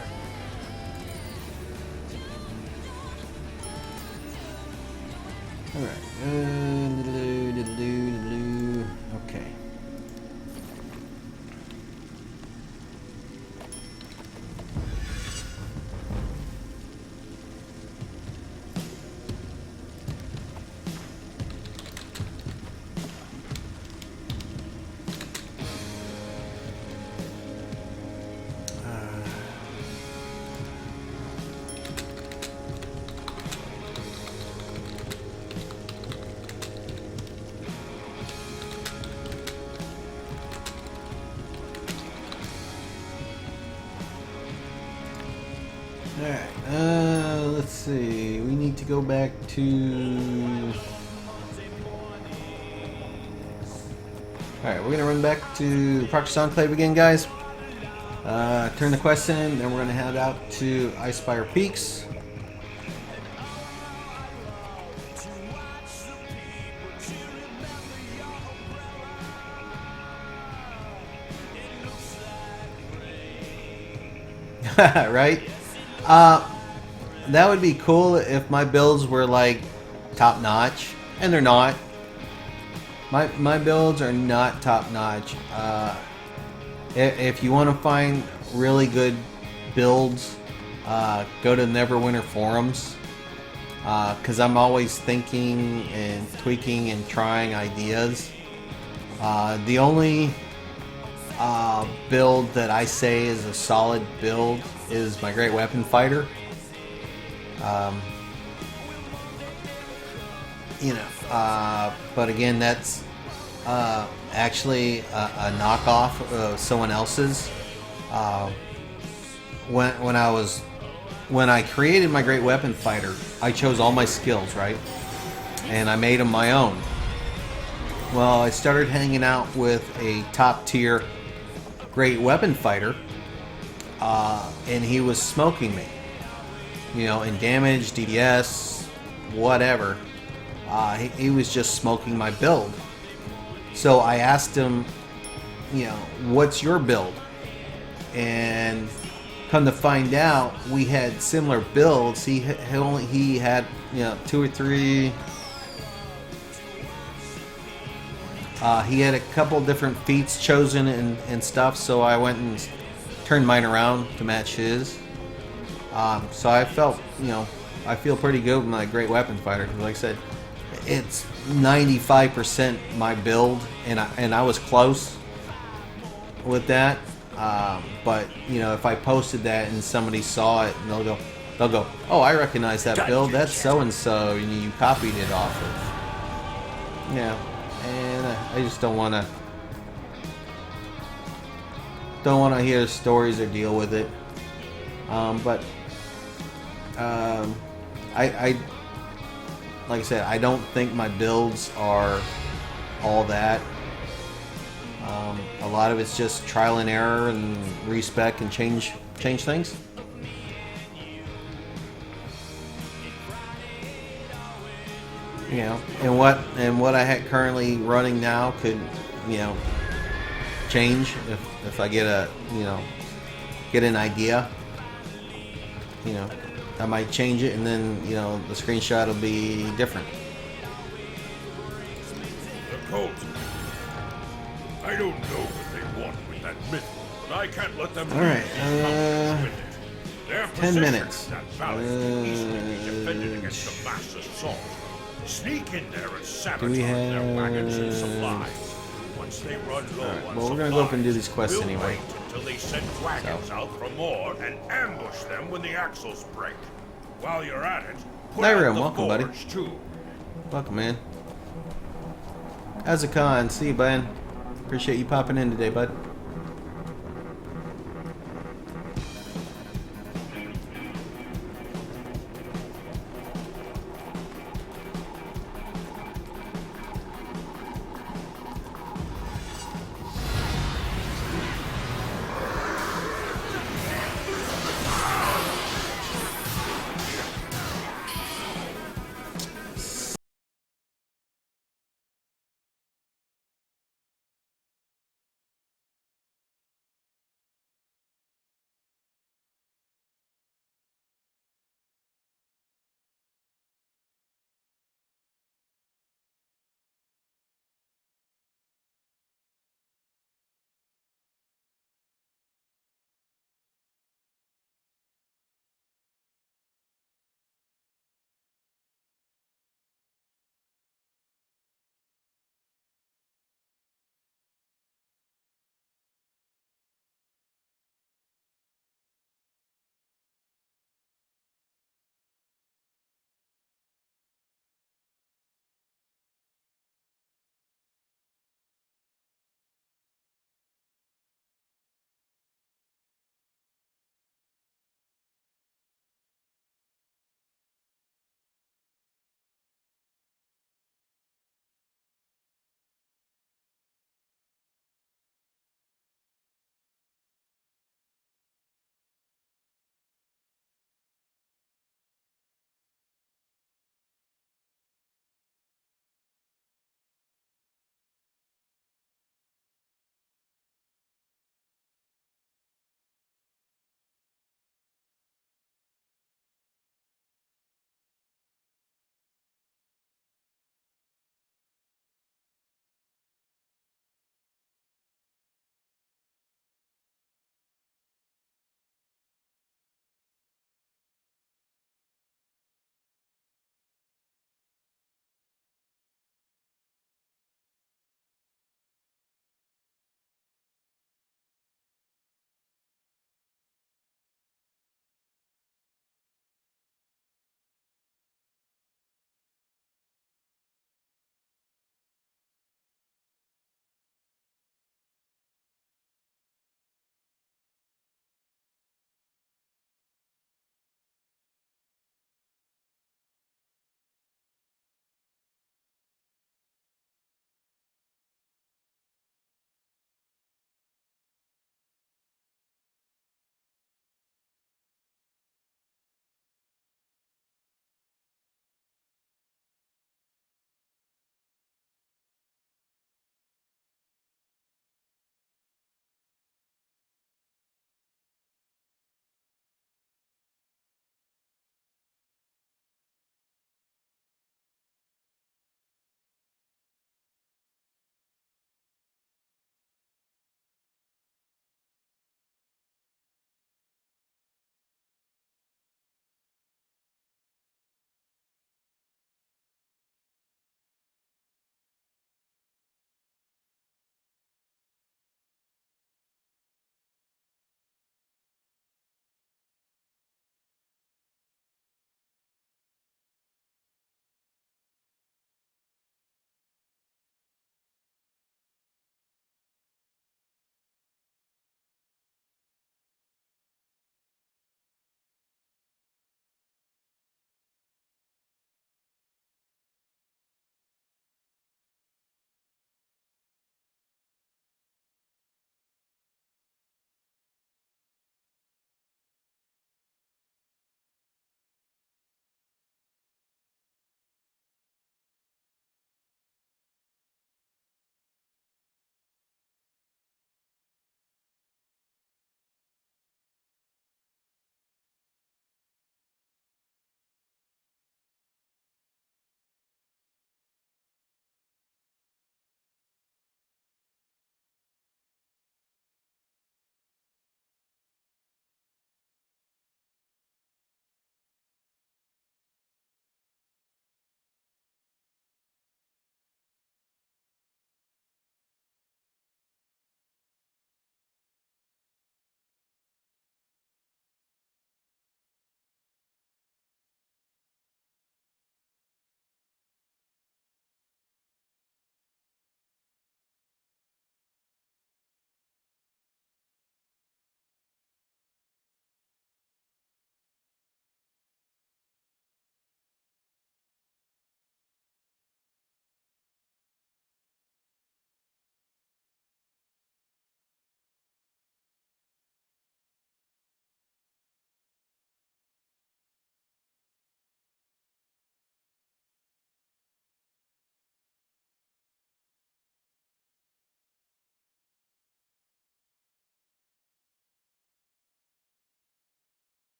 Alright. Okay. Alright, let's see. We need to go back to... Alright, we're going to run back to Proctor's Enclave again, guys. Turn the quest in, then we're going to head out to Icespire Peaks. Right? That would be cool if my builds were like top notch, and they're not. My builds are not top notch. If you want to find really good builds, go to Neverwinter forums, because I'm always thinking and tweaking and trying ideas. The only build that I say is a solid build is my Great Weapon Fighter. But again, that's actually a knockoff of someone else's. When I created my Great Weapon Fighter, I chose all my skills, right? And I made them my own. Well, I started hanging out with a top tier Great Weapon Fighter, and he was smoking me. In damage, DDS, whatever. He was just smoking my build. So I asked him, what's your build? And come to find out, we had similar builds. He had 2 or 3. He had a couple different feats chosen and stuff. So I went and turned mine around to match his. So I felt, I feel pretty good with my Great Weapon Fighter. Like I said, it's 95% my build, and I was close with that. But if I posted that and somebody saw it, and they'll go, oh, I recognize that build. That's so and so, and you copied it off of. And I just don't want to hear stories or deal with it. I like I said, I don't think my builds are all that. A lot of it's just trial and error and respec and change things. And what I had currently running now could, change if I get an idea. I might change it, and then the screenshot will be different. The cult. I don't know what they want with that myth, but I can't let them. All right, 10 minutes. That valley can easily be defended against a mass assault. Sneak in there and sabotage their wagons and supplies. Once they run low on well, we're gonna go up and do these quests anyway. Until they send wagons out for more and ambush them when the axles break. While you're at it, put out the welcome, buddy. Too. Welcome, man. How's it going? See you, bud. Appreciate you popping in today, bud.